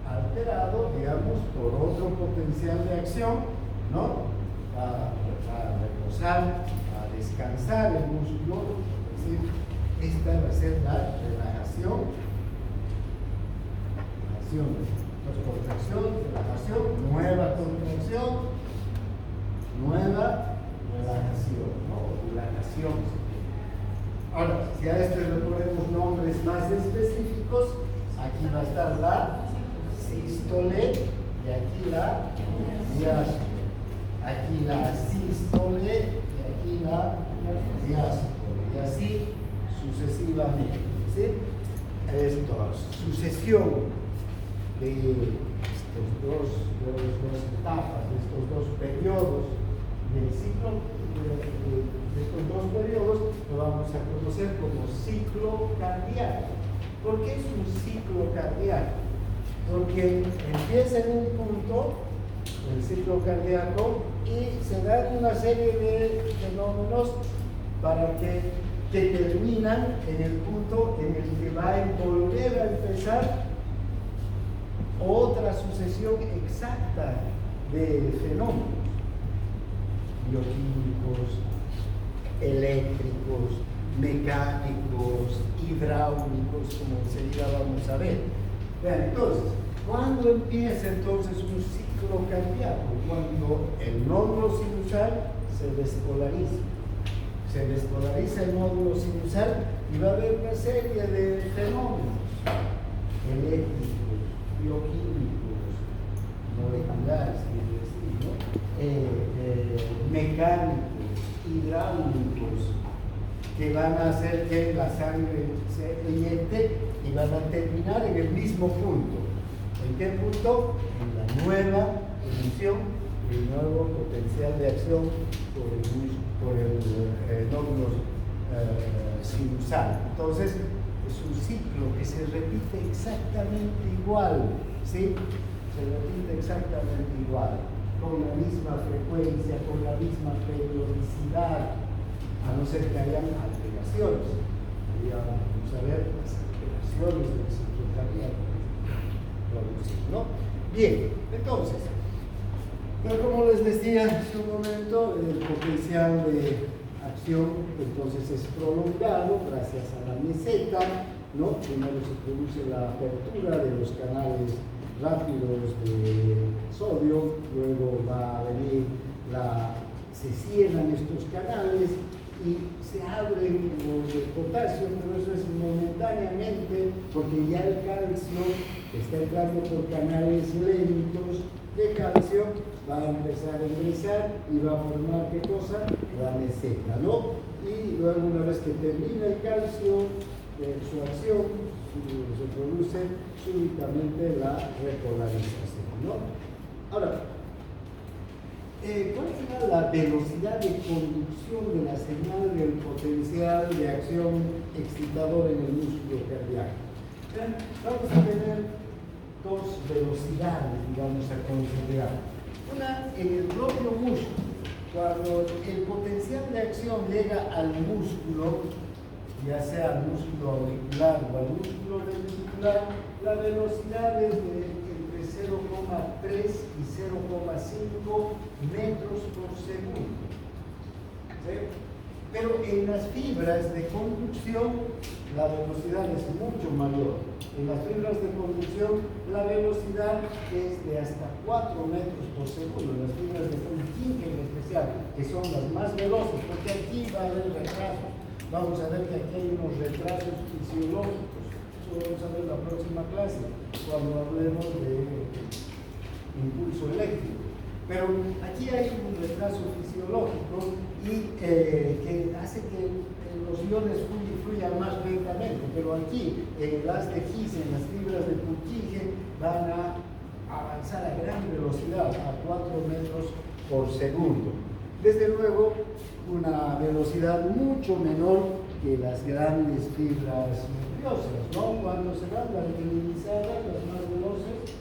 alterado, digamos, por otro potencial de acción, ¿no? A reposar, a descansar el músculo, es decir, esta va a ser la relajación. Entonces, contracción, relajación, nueva contracción, nueva relajación, ¿no? Relajación. Ahora, si a esto le ponemos nombres más específicos, aquí va a estar la sístole y aquí la diástole. Aquí la sístole y aquí la diástole. Y así sucesivamente. ¿Sí? Esta sucesión de estas dos etapas, de estos dos periodos del ciclo, de estos dos periodos, lo vamos a conocer como ciclo cardíaco. ¿Por qué es un ciclo cardíaco? Porque empieza en un punto, el ciclo cardíaco, y se dan una serie de fenómenos para que terminan en el punto en el que va a volver a empezar otra sucesión exacta de fenómenos bioquímicos, eléctricos, mecánicos, hidráulicos, como enseguida vamos a ver. Vean, entonces, ¿cuándo empieza entonces un ciclo cardíaco? Cuando el nódulo sinusal se despolariza. Se despolariza el nódulo sinusal y va a haber una serie de fenómenos eléctricos, bioquímicos, moleculares, ¿no? Mecánicos, hidráulicos, que van a hacer que la sangre se inyecte y van a terminar en el mismo punto. ¿En qué punto? En la nueva emisión, el nuevo potencial de acción por el nódulo sinusal. Entonces, es un ciclo que se repite exactamente igual, ¿sí? Se repite exactamente igual, con la misma frecuencia, con la misma periodicidad, a no ser que hayan alteraciones. Vamos a ver las alteraciones del ciclo cardíaco producir, ¿no? Bien, entonces, pero como les decía hace un momento, el potencial de acción entonces es prolongado gracias a la meseta, ¿no? Primero se produce la apertura de los canales rápidos de sodio, luego va a venir se cierran estos canales y se abren los de potasio, pero eso es momentáneamente porque ya el calcio está entrando por canales lentos de calcio, va a empezar a ingresar y va a formar ¿qué cosa? La meseta, ¿no? Y luego una vez que termina el calcio, su acción, se produce súbitamente la repolarización, ¿no? Ahora, ¿cuál será la velocidad de conducción de la señal del potencial de acción excitador en el músculo cardíaco? Vamos a tener dos velocidades, digamos, a considerar. Una en el propio músculo. Cuando el potencial de acción llega al músculo, ya sea al músculo auricular o al músculo ventricular, la velocidad es de entre 0,3 y 0,5 metros por segundo. ¿Sí? Pero en las fibras de conducción la velocidad es mucho mayor. En las fibras de conducción la velocidad es de hasta 4 metros por segundo. En las fibras de Purkinje en especial, que son las más veloces, porque aquí va a haber retrasos. Vamos a ver que aquí hay unos retrasos fisiológicos. Eso vamos a ver en la próxima clase, cuando hablemos de impulso eléctrico. Pero aquí hay un retraso fisiológico y que hace que los iones fluyan más lentamente. Pero aquí, en las de His, en las fibras de Purkinje, van a avanzar a gran velocidad, a 4 metros por segundo. Desde luego, una velocidad mucho menor que las grandes fibras nerviosas, ¿no? Cuando se van las minimizadas, las más veloces,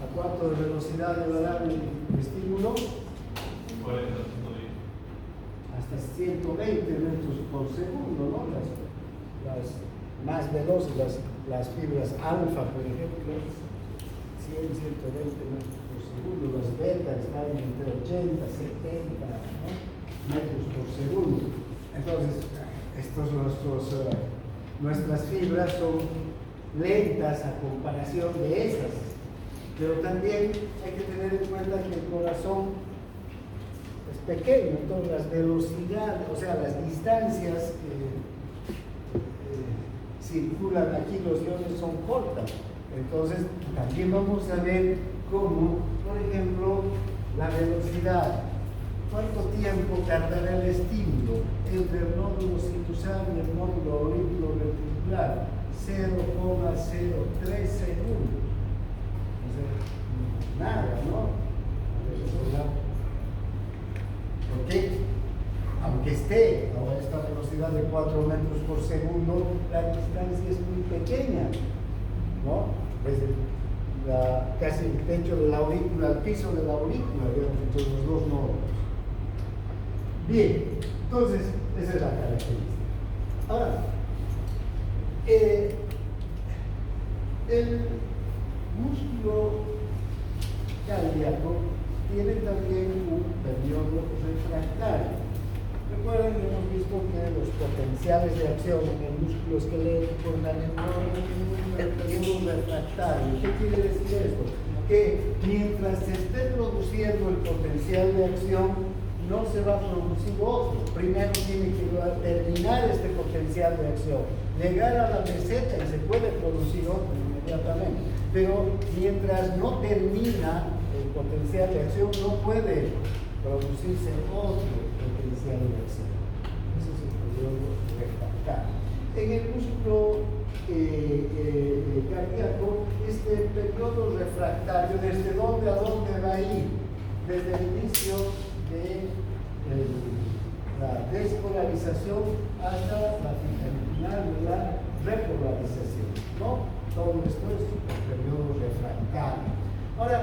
¿a cuánto de velocidad llevará el estímulo? 40, hasta 120 metros por segundo, ¿no? Las más veloces, las fibras alfa, por ejemplo, 100, 120 metros por segundo, las beta están entre 80, 70, ¿no? metros por segundo. Entonces, nuestras fibras son lentas a comparación de esas. Pero también hay que tener en cuenta que el corazón es pequeño, entonces las velocidades, o sea, las distancias que circulan aquí, los iones son cortas. Entonces, también vamos a ver cómo, por ejemplo, la velocidad. ¿Cuánto tiempo tardará el estímulo entre el nódulo sinusal y el nódulo auriculoventricular? 0,03 segundos. Nada, ¿no? ¿Por qué? Aunque esté a esta velocidad de 4 metros por segundo, la distancia es muy pequeña, ¿no? Desde casi el techo de la aurícula al piso de la aurícula, digamos, entre los dos nódulos. Bien, entonces, esa es la característica. Ahora, el músculo cardíaco tiene también un periodo refractario. Recuerden que hemos visto que los potenciales de acción en el músculo esquelético dan en un periodo refractario. ¿Qué quiere decir esto? Que mientras se esté produciendo el potencial de acción, no se va a producir otro. Primero tiene que terminar este potencial de acción, llegar a la meseta y se puede producir otro inmediatamente. Pero mientras no termina el potencial de acción, no puede producirse otro potencial de acción. Ese es el periodo refractario. En el músculo cardíaco, este periodo refractario, ¿desde dónde a dónde va a ir? Desde el inicio de la despolarización hasta la final de la repolarización, ¿no? Todo esto es el periodo refractario. Ahora,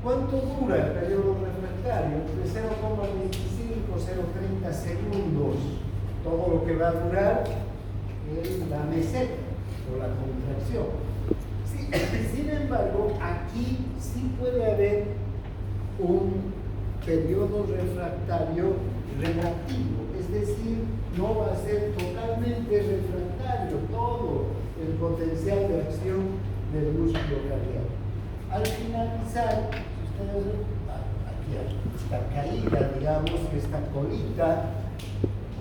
¿cuánto dura el periodo refractario? De 0,25, 0,30 segundos. Todo lo que va a durar es la meseta o la contracción. Sí, sin embargo, aquí sí puede haber un periodo refractario relativo, es decir, no va a ser totalmente refractario todo el potencial de acción del músculo cardíaco. Al finalizar, si ustedes ven, aquí esta caída, digamos, esta colita,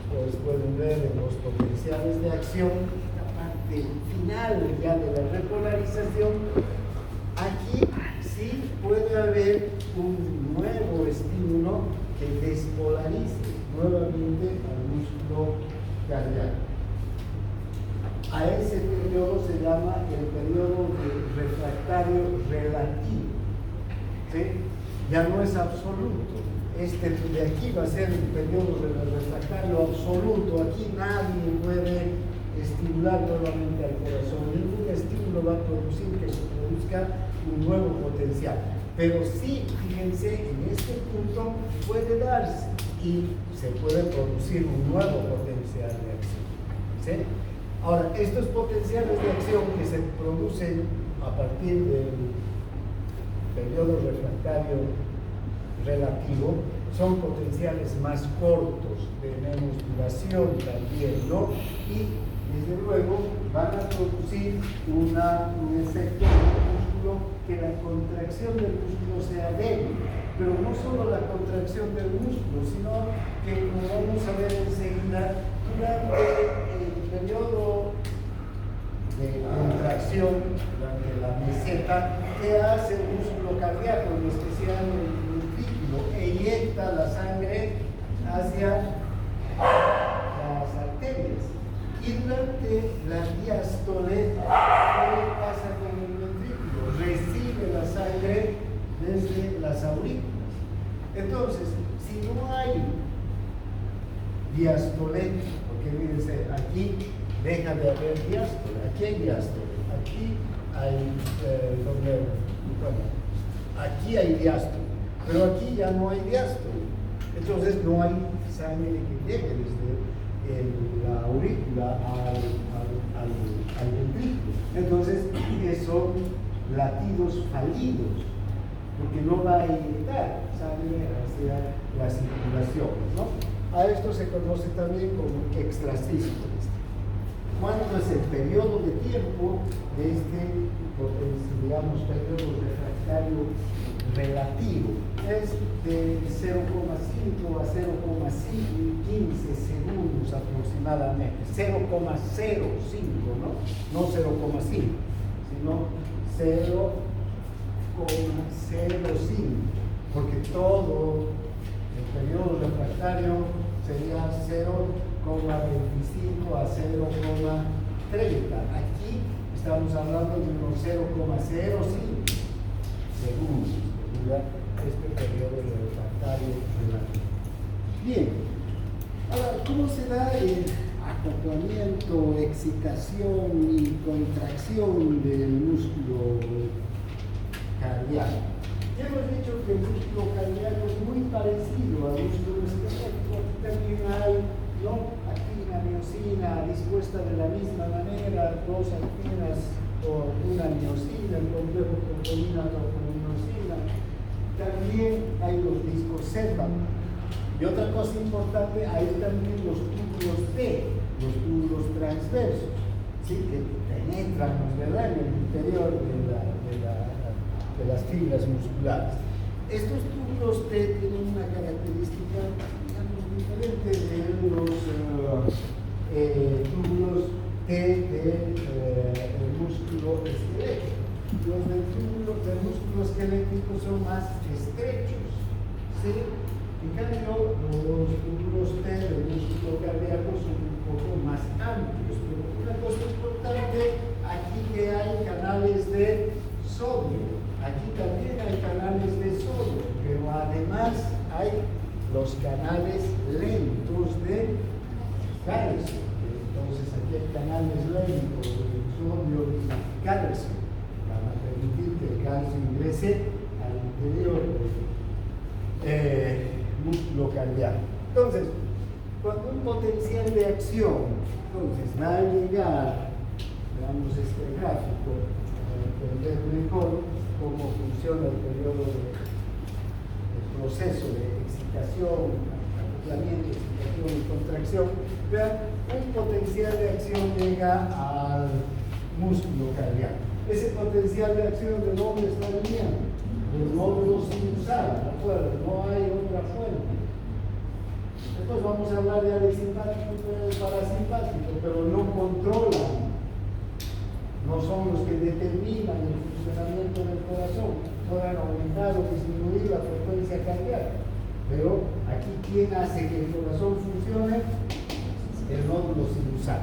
pues pueden ver en los potenciales de acción, la parte final ya de la repolarización, aquí sí puede haber un nuevo estímulo que despolarice nuevamente al músculo cardíaco. A ese periodo se llama el periodo de refractario relativo, ¿sí? Ya no es absoluto. Este de aquí va a ser el periodo de refractario absoluto. Aquí nadie puede estimular nuevamente al corazón. Ningún estímulo va a producir que se produzca un nuevo potencial. Pero sí, fíjense, en este punto puede darse y se puede producir un nuevo potencial de acción, ¿sí? Ahora, estos potenciales de acción que se producen a partir del periodo refractario relativo son potenciales más cortos, de menos duración también, ¿no? Y desde luego van a producir un efecto en el músculo, que la contracción del músculo sea débil, pero no solo la contracción del músculo, sino que, como vamos a ver enseguida, durante el periodo de contracción, durante la meseta, ¿qué hace el músculo cardíaco, en especial el ventrículo? Eyecta la sangre hacia las arterias. Y durante la diástole, ¿qué pasa con el ventrículo? Recibe la sangre desde las aurículas. Entonces, si no hay diástole, porque fíjense, aquí deja de haber diástole, aquí hay diástole, aquí hay aquí hay diástole, pero aquí ya no hay diástole. Entonces no hay sangre que llegue desde la aurícula al ventrículo. Entonces, son latidos fallidos, porque no va a inyectar sangre hacia la circulación, ¿no? A esto se conoce también como extrasístoles. ¿Cuánto es el periodo de tiempo de este, digamos, periodo refractario relativo? Es de 0,5 a 0,15 segundos aproximadamente. 0,05, ¿no? No 0,5, sino 0,05, porque todo el periodo refractario sería 0,25 a 0,30. Aquí estamos hablando de unos 0,05 segundos, ¿verdad? Este periodo refractario relativo. Bien, ahora, ¿cómo se da el acoplamiento, excitación y contracción del músculo cardíaco? Ya hemos dicho que el músculo cardíaco es muy parecido al músculo esquelético. Aquí también hay, ¿no? Actina, miosina, dispuesta de la misma manera, dos actinas o una miosina, el complejo troponina, troponinosina. También hay los discos Z. Y otra cosa importante, hay también los túbulos T, los túbulos transversos, ¿sí? Que penetran, ¿verdad?, en el interior de las fibras musculares. Estos túbulos T tienen una característica, digamos, diferente de los túbulos T del músculo esquelético. Los del músculo esquelético son más estrechos, ¿sí? En cambio, los túbulos T del músculo cardíaco son un poco más amplios. Pero una cosa importante, aquí que hay canales de sodio. Aquí también hay canales de sodio, pero además hay los canales lentos de calcio. Entonces aquí hay canales lentos de sodio y calcio. Van a permitir que el calcio ingrese al interior del músculo cardíaco. Entonces, cuando un potencial de acción va a llegar, veamos este gráfico, para entender mejor cómo funciona el periodo el proceso de excitación, acoplamiento, excitación y contracción. Vean, un potencial de acción llega al músculo cardíaco. Ese potencial de acción, ¿de dónde está viniendo? Del nódulo sinusal, ¿de acuerdo? No hay otra fuente. Después vamos a hablar ya del simpático y del parasimpático, pero no controlan, no son los que determinan el funcionamiento del corazón, pueden aumentar o disminuir la frecuencia cardíaca. Pero aquí, ¿quién hace que el corazón funcione? El nódulo sinusal.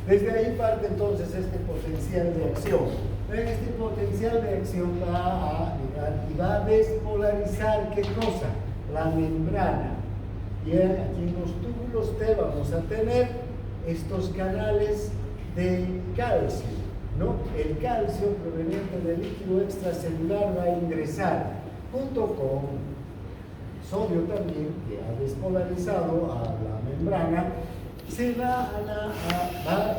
Desde ahí parte entonces este potencial de acción. Este potencial de acción va a llegar y va a despolarizar, ¿qué cosa? La membrana. Bien, aquí en los túbulos T vamos a tener estos canales de calcio, ¿no? El calcio proveniente del líquido extracelular va a ingresar junto con sodio también, que ha despolarizado a la membrana. Se va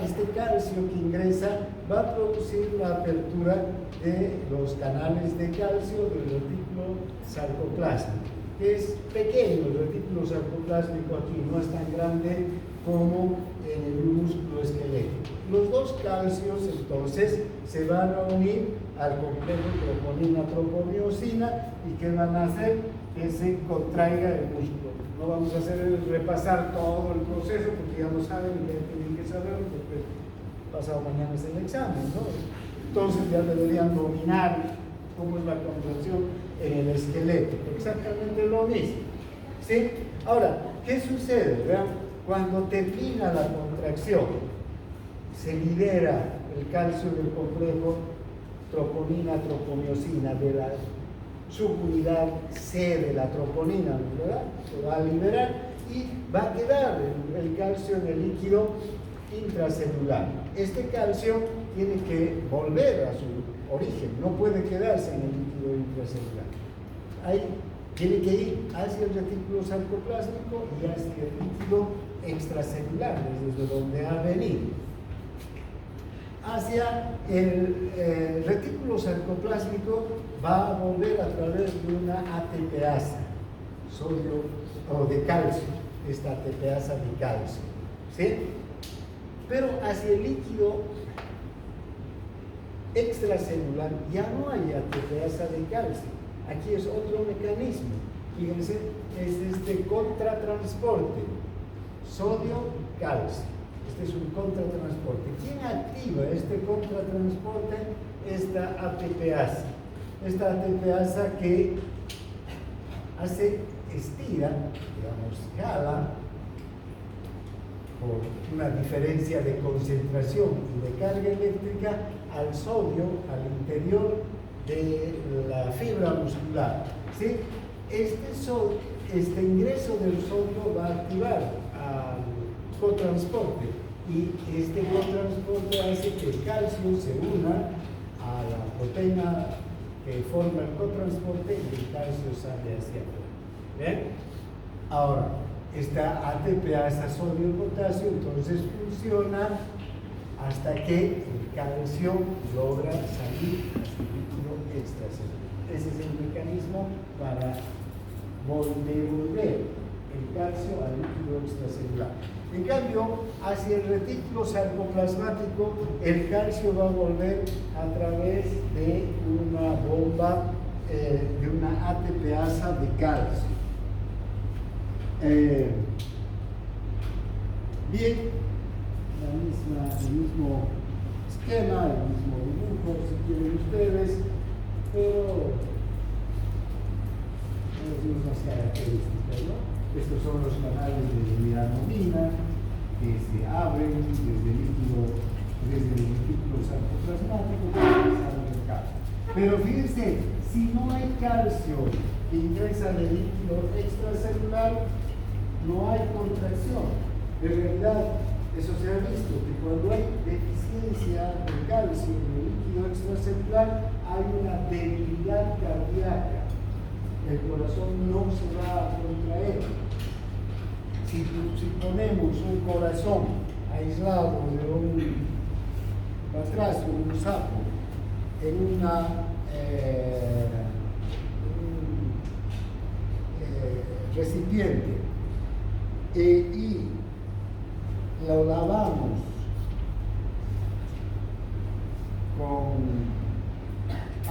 este calcio que ingresa va a producir la apertura de los canales de calcio del retículo sarcoplásmico, que es pequeño. El retículo sarcoplásmico aquí no es tan grande como en el músculo esquelético. Los dos calcios entonces se van a unir al complejo troponina-tropomiosina y ¿qué van a hacer? Que se contraiga el músculo. No vamos a repasar todo el proceso porque ya lo saben y ya tienen que saberlo porque pasado mañana es el examen, ¿no? Entonces ya deberían dominar cómo es la contracción en el esqueleto. Exactamente lo mismo, ¿sí? Ahora, ¿qué sucede? Vean, cuando termina la contracción, se libera el calcio del complejo troponina-tropomiosina de la subunidad C de la troponina, ¿verdad? Se va a liberar y va a quedar el calcio en el líquido intracelular. Este calcio tiene que volver a su origen, no puede quedarse en el líquido intracelular. Ahí tiene que ir hacia el retículo sarcoplásmico y hacia el líquido extracelular, desde donde ha venido. Hacia el retículo sarcoplásmico va a volver a través de una ATPasa, sodio o de calcio, esta ATPasa de calcio, ¿sí? Pero hacia el líquido extracelular ya no hay ATPasa de calcio. Aquí es otro mecanismo. Fíjense, es este contratransporte, sodio-calcio. Este es un contratransporte. ¿Quién activa este contratransporte? Esta ATPasa. Esta ATPasa que estira, digamos, jala por una diferencia de concentración y de carga eléctrica al sodio al interior de la fibra muscular, ¿sí? Este ingreso del sodio va a activar al cotransporte y este cotransporte hace que el calcio se una a la proteína que forma el cotransporte y el calcio sale hacia afuera. ¿Bien? Ahora, esta ATPasa sodio-potasio entonces funciona hasta que el calcio logra salir hacia el líquido extracelular. Ese es el mecanismo para devolver el calcio al líquido extracelular. En cambio, hacia el retículo sarcoplasmático, el calcio va a volver a través de una bomba, de una ATPasa de calcio. Bien, el mismo esquema, el mismo dibujo, si quieren ustedes, pero mismas características, ¿no? Estos son los canales de melanomina que se abren desde el líquido, desde el retículo sarcoplasmático que sale del calcio. Pero fíjense, si no hay calcio que ingresa en el líquido extracelular, no hay contracción. En realidad, eso se ha visto, que cuando hay deficiencia de calcio en el líquido extracelular, hay una debilidad cardíaca. El corazón no se va a contraer. Si ponemos un corazón aislado de un batracio, un sapo, en una recipiente y lo lavamos con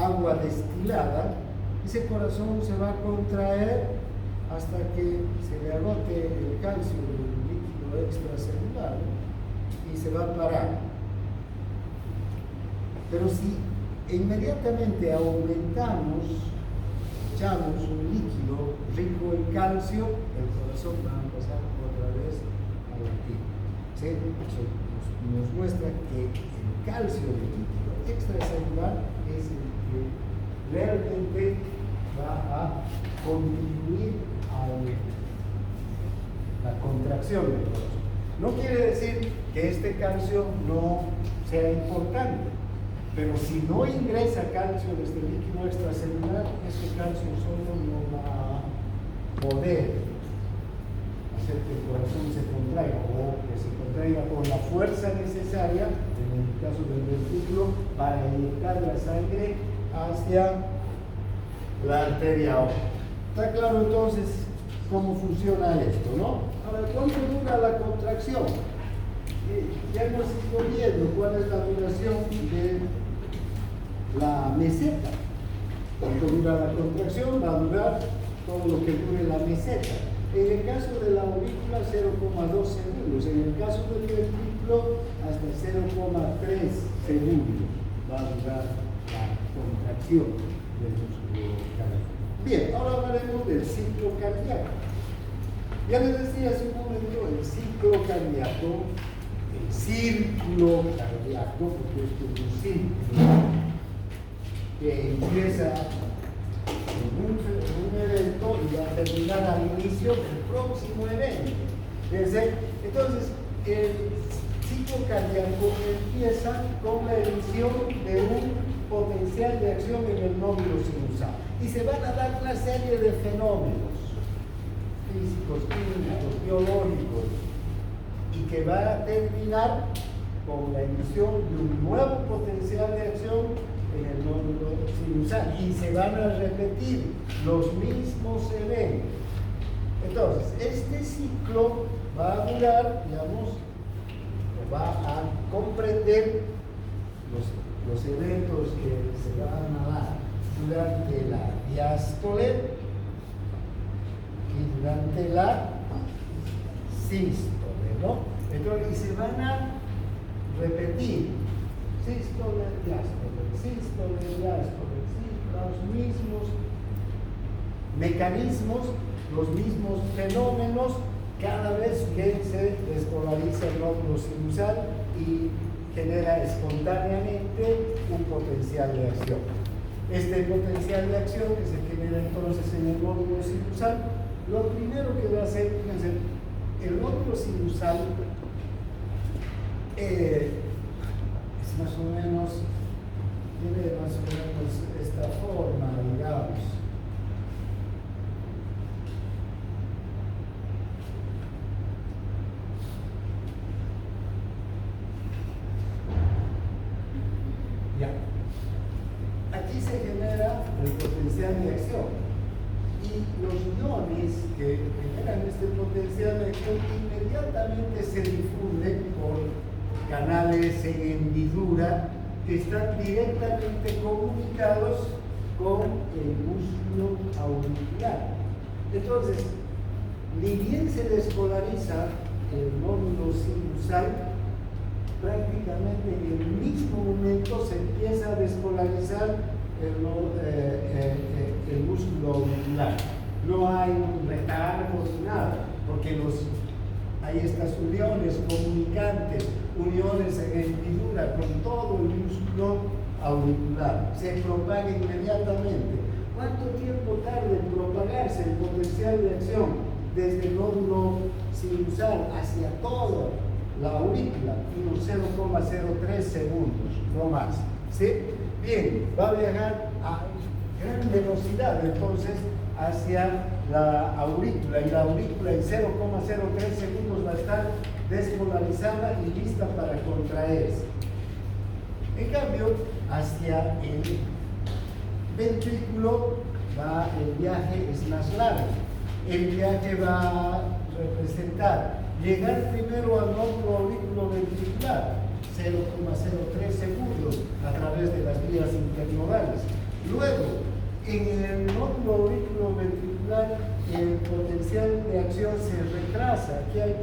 agua destilada, ese corazón se va a contraer hasta que se le agote el calcio del líquido extracelular y se va a parar. Pero si inmediatamente echamos un líquido rico en calcio, el corazón va a empezar otra vez a latir. ¿Sí? Eso nos muestra que el calcio del líquido extracelular es el que realmente va a contribuir a la contracción del corazón. No quiere decir que este calcio no sea importante, pero si no ingresa calcio desde el líquido extracelular, ese calcio solo no va a poder hacer que el corazón se contraiga o que se contraiga con la fuerza necesaria, en el caso del ventrículo, para inyectar la sangre hacia la arteria aorta. ¿Está claro entonces cómo funciona esto, no? Ahora, ¿cuánto dura la contracción? Ya hemos ido viendo cuál es la duración de la meseta. ¿Cuánto dura la contracción? Va a durar todo lo que dure la meseta. En el caso de la aurícula, 0,2 segundos. En el caso del ventrículo, hasta 0,3 segundos va a durar la contracción del músculo cardíaco. Bien, ahora hablaremos del ciclo cardíaco. Ya les decía hace un momento el ciclo cardíaco, el círculo cardíaco, porque esto es un círculo que empieza en un evento y va a terminar al inicio del próximo evento. Entonces, el ciclo cardíaco empieza con la emisión de un potencial de acción en el nódulo sinusal. Y se van a dar una serie de fenómenos físicos, químicos, biológicos, y que va a terminar con la emisión de un nuevo potencial de acción en el nódulo sinusal. Y se van a repetir los mismos eventos. Entonces, este ciclo va a durar, digamos, va a comprender los eventos que se van a dar durante la diástole y durante la sístole, ¿no? Entonces, y se van a repetir sístole, diástole, los mismos mecanismos, los mismos fenómenos cada vez que se despolariza el nódulo sinusal y genera espontáneamente un potencial de acción. Este potencial de acción que se genera entonces en el nódulo sinusal, lo primero que va a hacer, fíjense, el nódulo sinusal es más o menos, tiene más o menos esta forma, digamos. Aquí se genera el potencial de acción y los iones que generan este potencial de acción inmediatamente se difunden por canales en hendidura que están directamente comunicados con el músculo auricular. Entonces, ni bien se despolariza el nódulo sinusal, prácticamente en el mismo momento se empieza a despolarizar el músculo auricular. no hay retardos, nada, porque hay estas uniones comunicantes, uniones en hendidura con todo el músculo auricular, se propaga inmediatamente. ¿Cuánto tiempo tarda en propagarse el potencial de acción desde el nódulo sinusal hacia toda la aurícula? Unos 0,03 segundos, no más. ¿Sí? Bien, va a viajar a gran velocidad entonces hacia la aurícula, y la aurícula en 0,03 segundos va a estar despolarizada y lista para contraerse. En cambio, hacia el ventrículo el viaje es más largo. El viaje va a representar llegar primero al nódulo auriculoventricular, 0,03 segundos a través de las vías internodales. Luego, en el nódulo auriculoventricular, el potencial de acción se retrasa. Aquí hay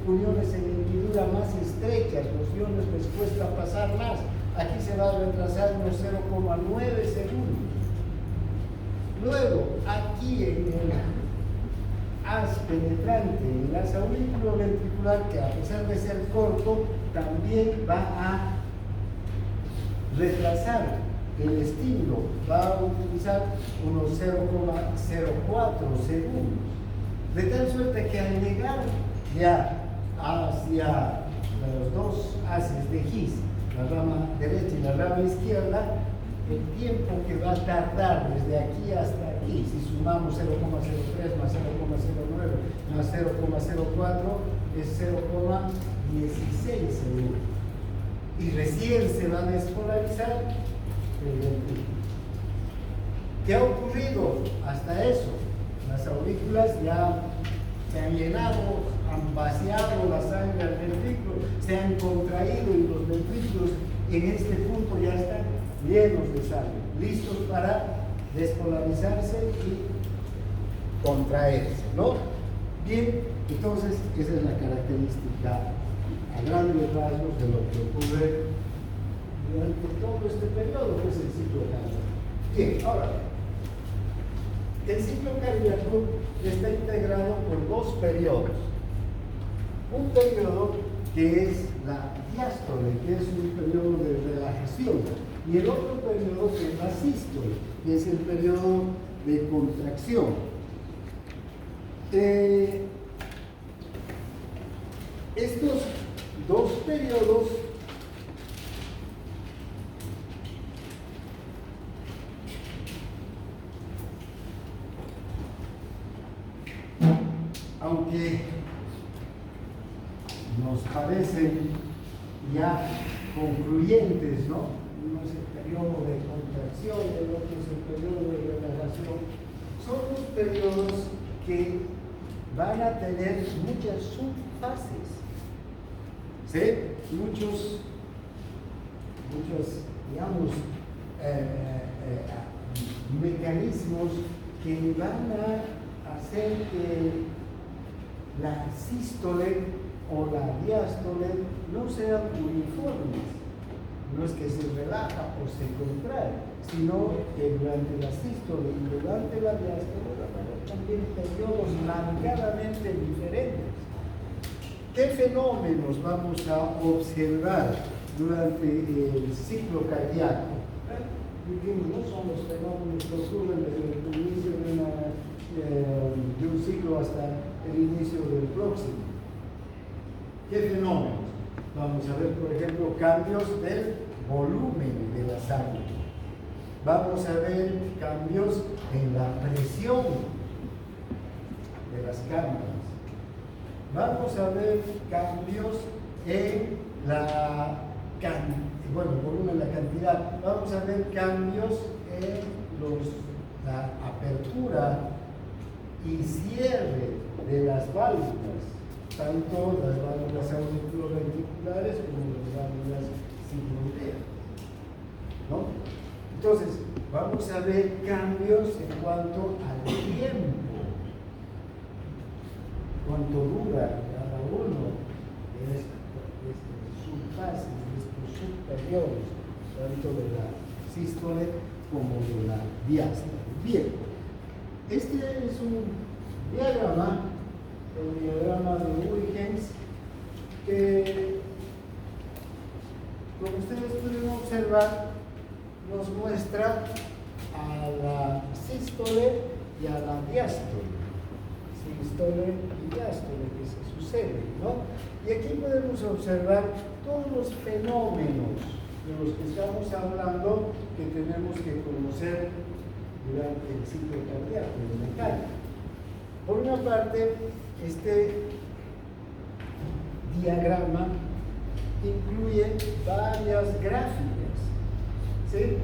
uniones en hendidura más estrechas, los iones les cuesta pasar más. Aquí se va a retrasar unos 0,9 segundos. Luego, aquí en el haz penetrante, en el haz auriculoventricular, que a pesar de ser corto, también va a retrasar el estímulo, va a utilizar unos 0,04 segundos. De tal suerte que al llegar ya hacia los dos haces de His, la rama derecha y la rama izquierda, el tiempo que va a tardar desde aquí hasta aquí, si sumamos 0,03 más 0,09 más 0,04, es 0,16 segundos. Y recién se va a despolarizar el ventrículo. ¿Qué ha ocurrido hasta eso? Las aurículas ya se han llenado, han vaciado la sangre al ventrículo, se han contraído, y los ventrículos en este punto ya están llenos de sangre, listos para despolarizarse y contraerse, ¿no? Bien, entonces esa es la característica a grandes rasgos de lo que ocurre durante todo este periodo, que es el ciclo cardíaco. Bien, ahora, el ciclo cardíaco está integrado por dos periodos. Un periodo que es la diástole, que es un periodo de relajación, y el otro periodo que es la sístole, que es el periodo de contracción. Estos dos periodos aunque nos parecen ya concluyentes, ¿no? Uno es el periodo de contracción, el otro es el periodo de relajación. Son dos periodos que van a tener muchas subfases, ¿sí? Muchos, digamos, mecanismos que van a hacer que la sístole o la diástole no sean uniformes. No es que se relaja o se contrae, sino que durante la sístole y durante la diástole van a haber también periodos marcadamente diferentes. ¿Qué fenómenos vamos a observar durante el ciclo cardíaco? No son los fenómenos que ocurren desde el inicio de un ciclo hasta el inicio del próximo. ¿Qué fenómenos? Vamos a ver, por ejemplo, cambios del volumen de la sangre. Vamos a ver cambios en la presión de las cámaras. Vamos a ver cambios en el volumen, la cantidad. Vamos a ver cambios en la apertura y cierre de las válvulas, tanto las válvulas auriculoventriculares como las válvulas sigmoideas, ¿no? Entonces, vamos a ver cambios en cuanto al tiempo, cuánto dura cada uno de estas subfases, de estos subperiodos, tanto de la sístole como de la diástole. Bien, Este es un diagrama, el diagrama de Huygens, que, como ustedes pueden observar, nos muestra a la sístole y a la diástole. Sístole y diástole, que se sucede, ¿no? Y aquí podemos observar todos los fenómenos de los que estamos hablando que tenemos que conocer durante el ciclo cardíaco, el mecánico. Por una parte, este diagrama incluye varias gráficas, ¿sí?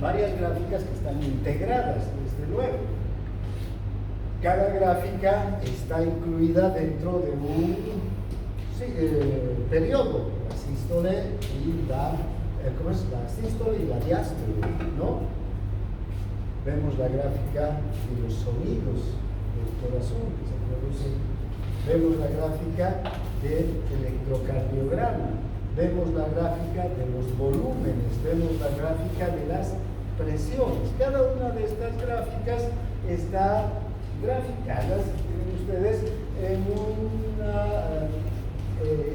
Varias gráficas que están integradas, desde luego. Cada gráfica está incluida dentro de un periodo, la sístole y la sístole y la diástole, ¿no? Vemos la gráfica de los sonidos del corazón que se producen, vemos la gráfica del electrocardiograma, vemos la gráfica de los volúmenes, vemos la gráfica de las presiones. Cada una de estas gráficas está graficadas, tienen ustedes, en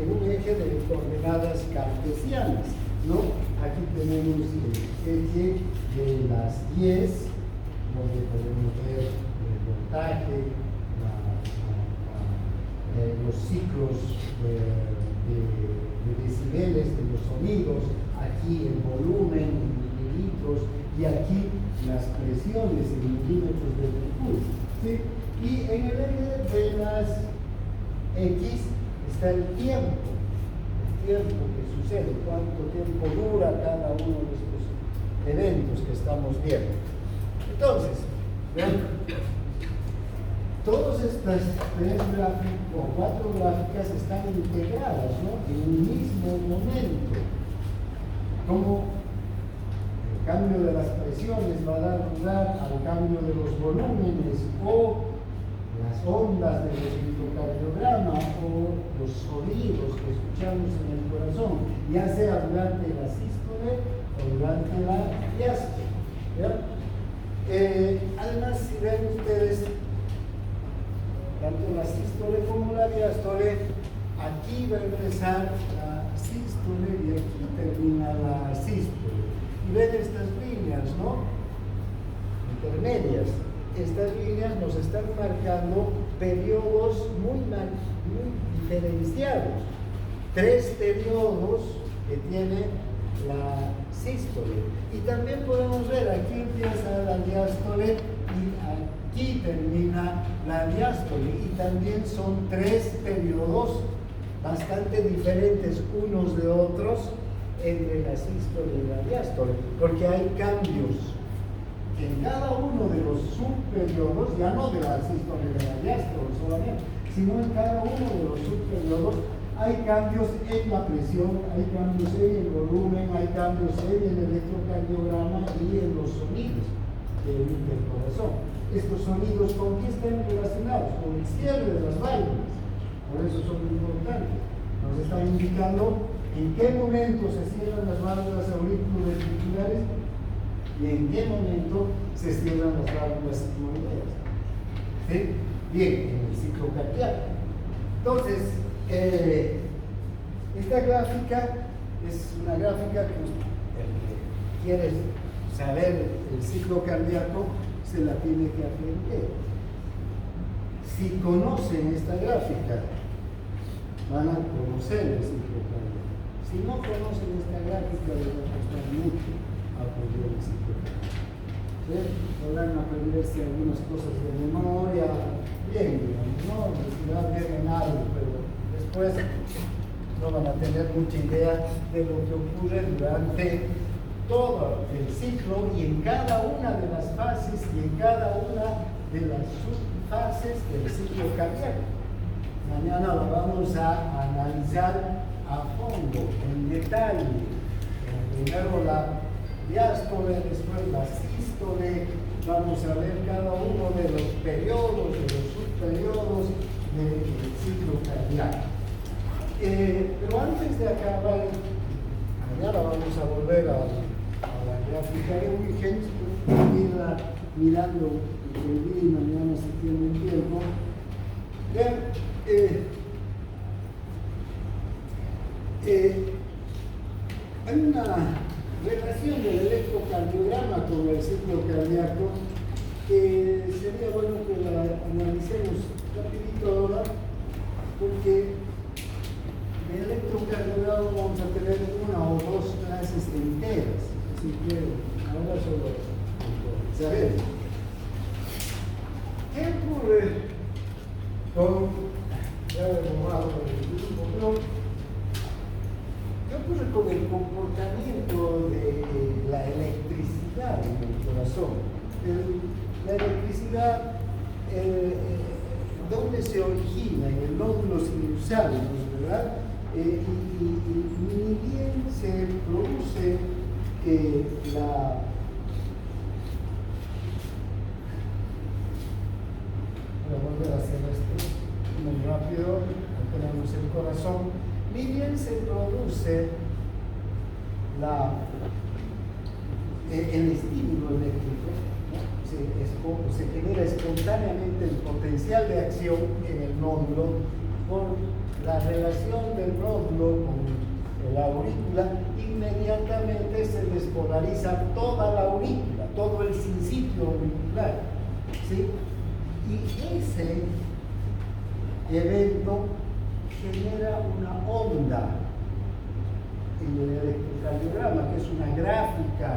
un eje de coordenadas cartesianas, ¿no? Aquí tenemos el eje de las 10, donde podemos ver el voltaje, los ciclos de decibeles de los sonidos, aquí el volumen en mililitros y aquí las presiones en milímetros de mercurio, ¿sí? Y en el eje de las X está el tiempo que sucede, cuánto tiempo dura cada uno de estos eventos que estamos viendo. Entonces, vean, todas estas 3 gráficas o 4 gráficas están integradas, ¿no? En un mismo momento. Como el cambio de las presiones va a dar lugar al cambio de los volúmenes o las ondas del electrocardiograma o los sonidos que escuchamos en el corazón, ya sea durante la sístole o durante la diástole. Además, si ven ustedes, tanto la sístole como la diástole, aquí va a empezar la sístole y aquí termina la sístole. Y ven estas líneas, ¿no? Intermedias. Estas líneas nos están marcando periodos muy diferenciados. 3 periodos que tiene la sístole. Y también podemos ver, aquí empieza la diástole y aquí termina la diástole. Y también son 3 periodos bastante diferentes unos de otros entre la sístole y la diástole, porque hay cambios en cada uno de los subperiodos, ya no de la sístole y de la diástole solamente, sino en cada uno de los subperiodos hay cambios en la presión, hay cambios en el volumen, hay cambios en el electrocardiograma y en los sonidos que emite el corazón. Estos sonidos, ¿con qué están relacionados? Con el cierre de las válvulas. Por eso son importantes. Nos están indicando en qué momento se cierran las válvulas auriculoventriculares y en qué momento se cierran las válvulas sigmoideas. ¿Sí? Bien, en el ciclo cardíaco. Entonces, esta gráfica es una gráfica que el que quiere saber el ciclo cardíaco se la tiene que aprender. Si conocen esta gráfica, van a conocer el ciclo cardíaco. Si no conocen esta gráfica, les va a costar mucho aprender el ciclo cardíaco. ¿Sí? Podrán aprenderse algunas cosas de memoria, bien, digamos, no necesitan bien en algo, pero después no van a tener mucha idea de lo que ocurre durante todo el ciclo y en cada una de las fases y en cada una de las subfases del ciclo cardíaco. Mañana lo vamos a analizar a fondo, en detalle. Primero la diástole, después la sístole, vamos a ver cada uno de los periodos, de los subperiodos del ciclo cardíaco. Pero antes de acabar, mañana vamos a volver a la gráfica de Huygens, irla mirando escribí, mañana si tienen tiempo. Vean, hay una relación del electrocardiograma con el ciclo cardíaco que sería bueno que la analicemos rapidito ahora, porque en el electrocardiograma vamos a tener una o dos clases enteras, así que ahora solo sabemos. ¿Qué ocurre con, ya ¿qué ocurre con el comportamiento de la electricidad en el corazón? La electricidad, ¿dónde se origina? En el nódulo sinusal, ¿verdad? Ni bien se produce la... Voy a volver a hacer esto muy rápido, tenemos el corazón. Ni bien se produce el estímulo eléctrico, ¿no? Se genera espontáneamente el potencial de acción en el nódulo por la relación del nódulo con la aurícula. Inmediatamente se despolariza toda la aurícula, todo el sincipio auricular, ¿sí? Y ese evento genera una onda en el electrocardiograma, que es una gráfica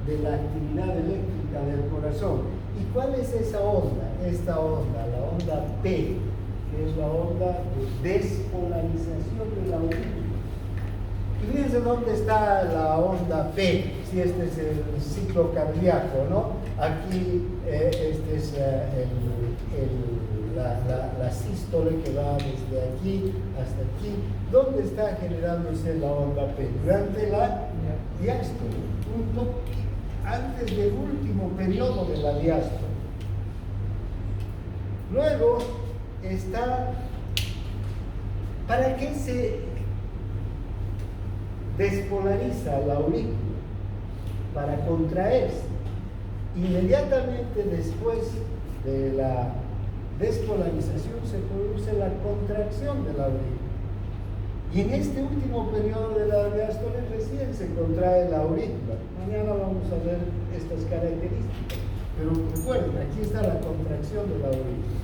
de la actividad eléctrica del corazón. ¿Y cuál es esa onda? Esta onda, la onda P, que es la onda de despolarización de la aurícula. Y fíjense dónde está la onda P, si este es el ciclo cardíaco, ¿no? Aquí este es la sístole que va desde aquí hasta aquí. ¿Dónde está generándose la onda P? Durante la diástole, antes del último periodo de la diástole. Luego está, ¿para qué se despolariza la aurícula? Para contraerse. Inmediatamente después de la despolarización se produce la contracción de la aurícula. Y en este último periodo de la diástole recién se contrae la aurícula. Mañana vamos a ver estas características. Pero recuerden, aquí está la contracción de la aurícula.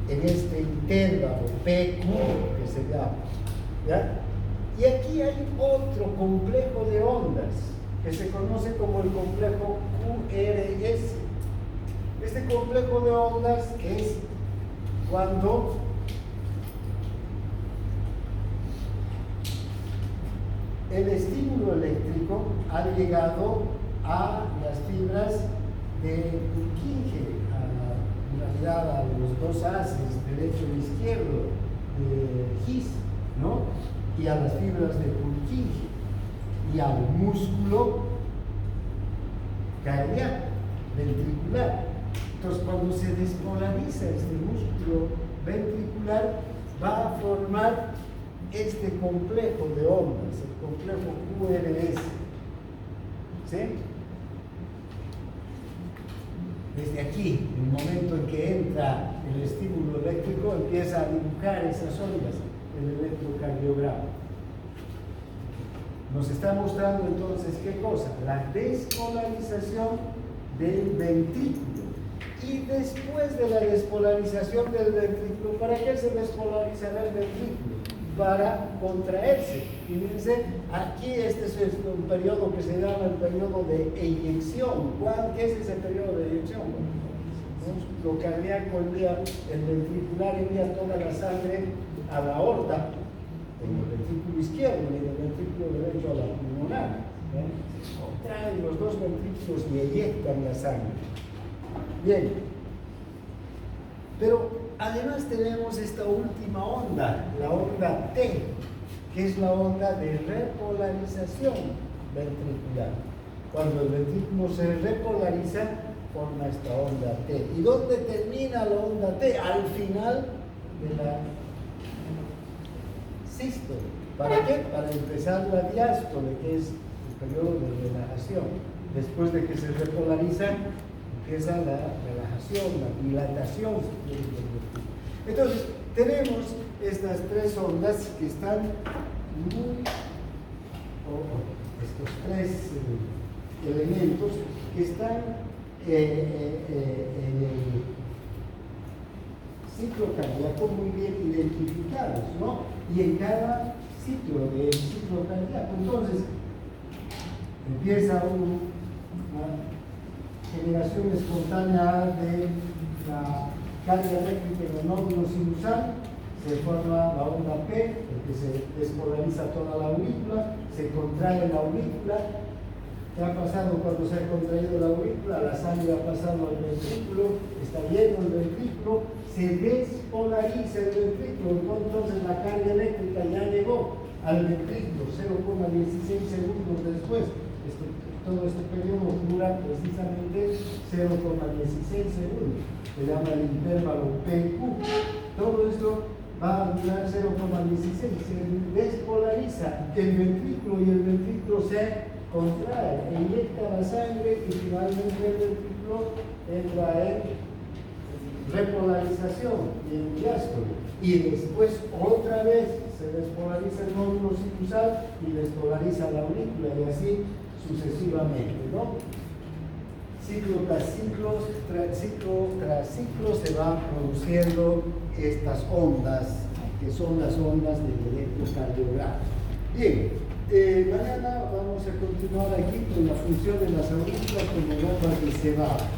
En este intervalo PQ que se llama. ¿Ya? Y aquí hay otro complejo de ondas que se conoce como el complejo QRS. Este complejo de ondas es cuando el estímulo eléctrico ha llegado a las fibras de Purkinje, en realidad a los dos haces, derecho e izquierdo, de His, ¿no? Y a las fibras de Purkinje y al músculo cardíaco, ventricular. Entonces, cuando se despolariza este músculo ventricular, va a formar este complejo de ondas, el complejo QRS. ¿Sí? Desde aquí, en el momento en que entra el estímulo eléctrico, empieza a dibujar esas ondas el electrocardiograma. Nos está mostrando entonces ¿qué cosa? La despolarización del ventrículo. Y después de la despolarización del ventrículo, ¿para qué se despolarizará el ventrículo? Para contraerse. Fíjense, aquí este es un periodo que se llama el periodo de eyección. ¿Qué es ese periodo de eyección? El músculo cardíaco envía, el ventricular envía toda la sangre a la aorta, en el ventrículo izquierdo y en el ventrículo derecho a la pulmonar. Se contraen los dos ventrículos y eyectan la sangre. Bien, pero además tenemos esta última onda, la onda T, que es la onda de repolarización ventricular. Cuando el ventrículo se repolariza, forma esta onda T. ¿Y dónde termina la onda T? Al final de la sístole. ¿Para qué? Para empezar la diástole, que es el periodo de relajación. Después de que se repolariza, empieza la relajación, la dilatación, si quieren decir. Entonces, tenemos estas tres ondas que están estos tres elementos que están en el ciclo cardíaco muy bien identificados, ¿no? Y en cada ciclo del ciclo cardíaco. Entonces, empieza una generación espontánea de la carga eléctrica en el nódulo sinusal, se forma la onda P, porque se despolariza toda la aurícula, se contrae la aurícula. ¿Qué ha pasado cuando se ha contraído la aurícula? La sangre ha pasado al ventrículo, está lleno el ventrículo, se despolariza el ventrículo, entonces la carga eléctrica ya llegó al ventrículo 0,16 segundos después. Todo este periodo dura precisamente 0,16 segundos, se llama el intervalo PQ. Todo esto va a durar 0,16, se despolariza el ventrículo y el ventrículo se contrae, inyecta la sangre y finalmente el ventrículo entra en repolarización y en diástole. Y después otra vez se despolariza el nódulo sinusal y despolariza la aurícula y así sucesivamente, ¿no? Ciclo tras ciclo se van produciendo estas ondas, que son las ondas del electrocardiograma. Bien, mañana vamos a continuar aquí con la función de las aurículas como bombas de cebada.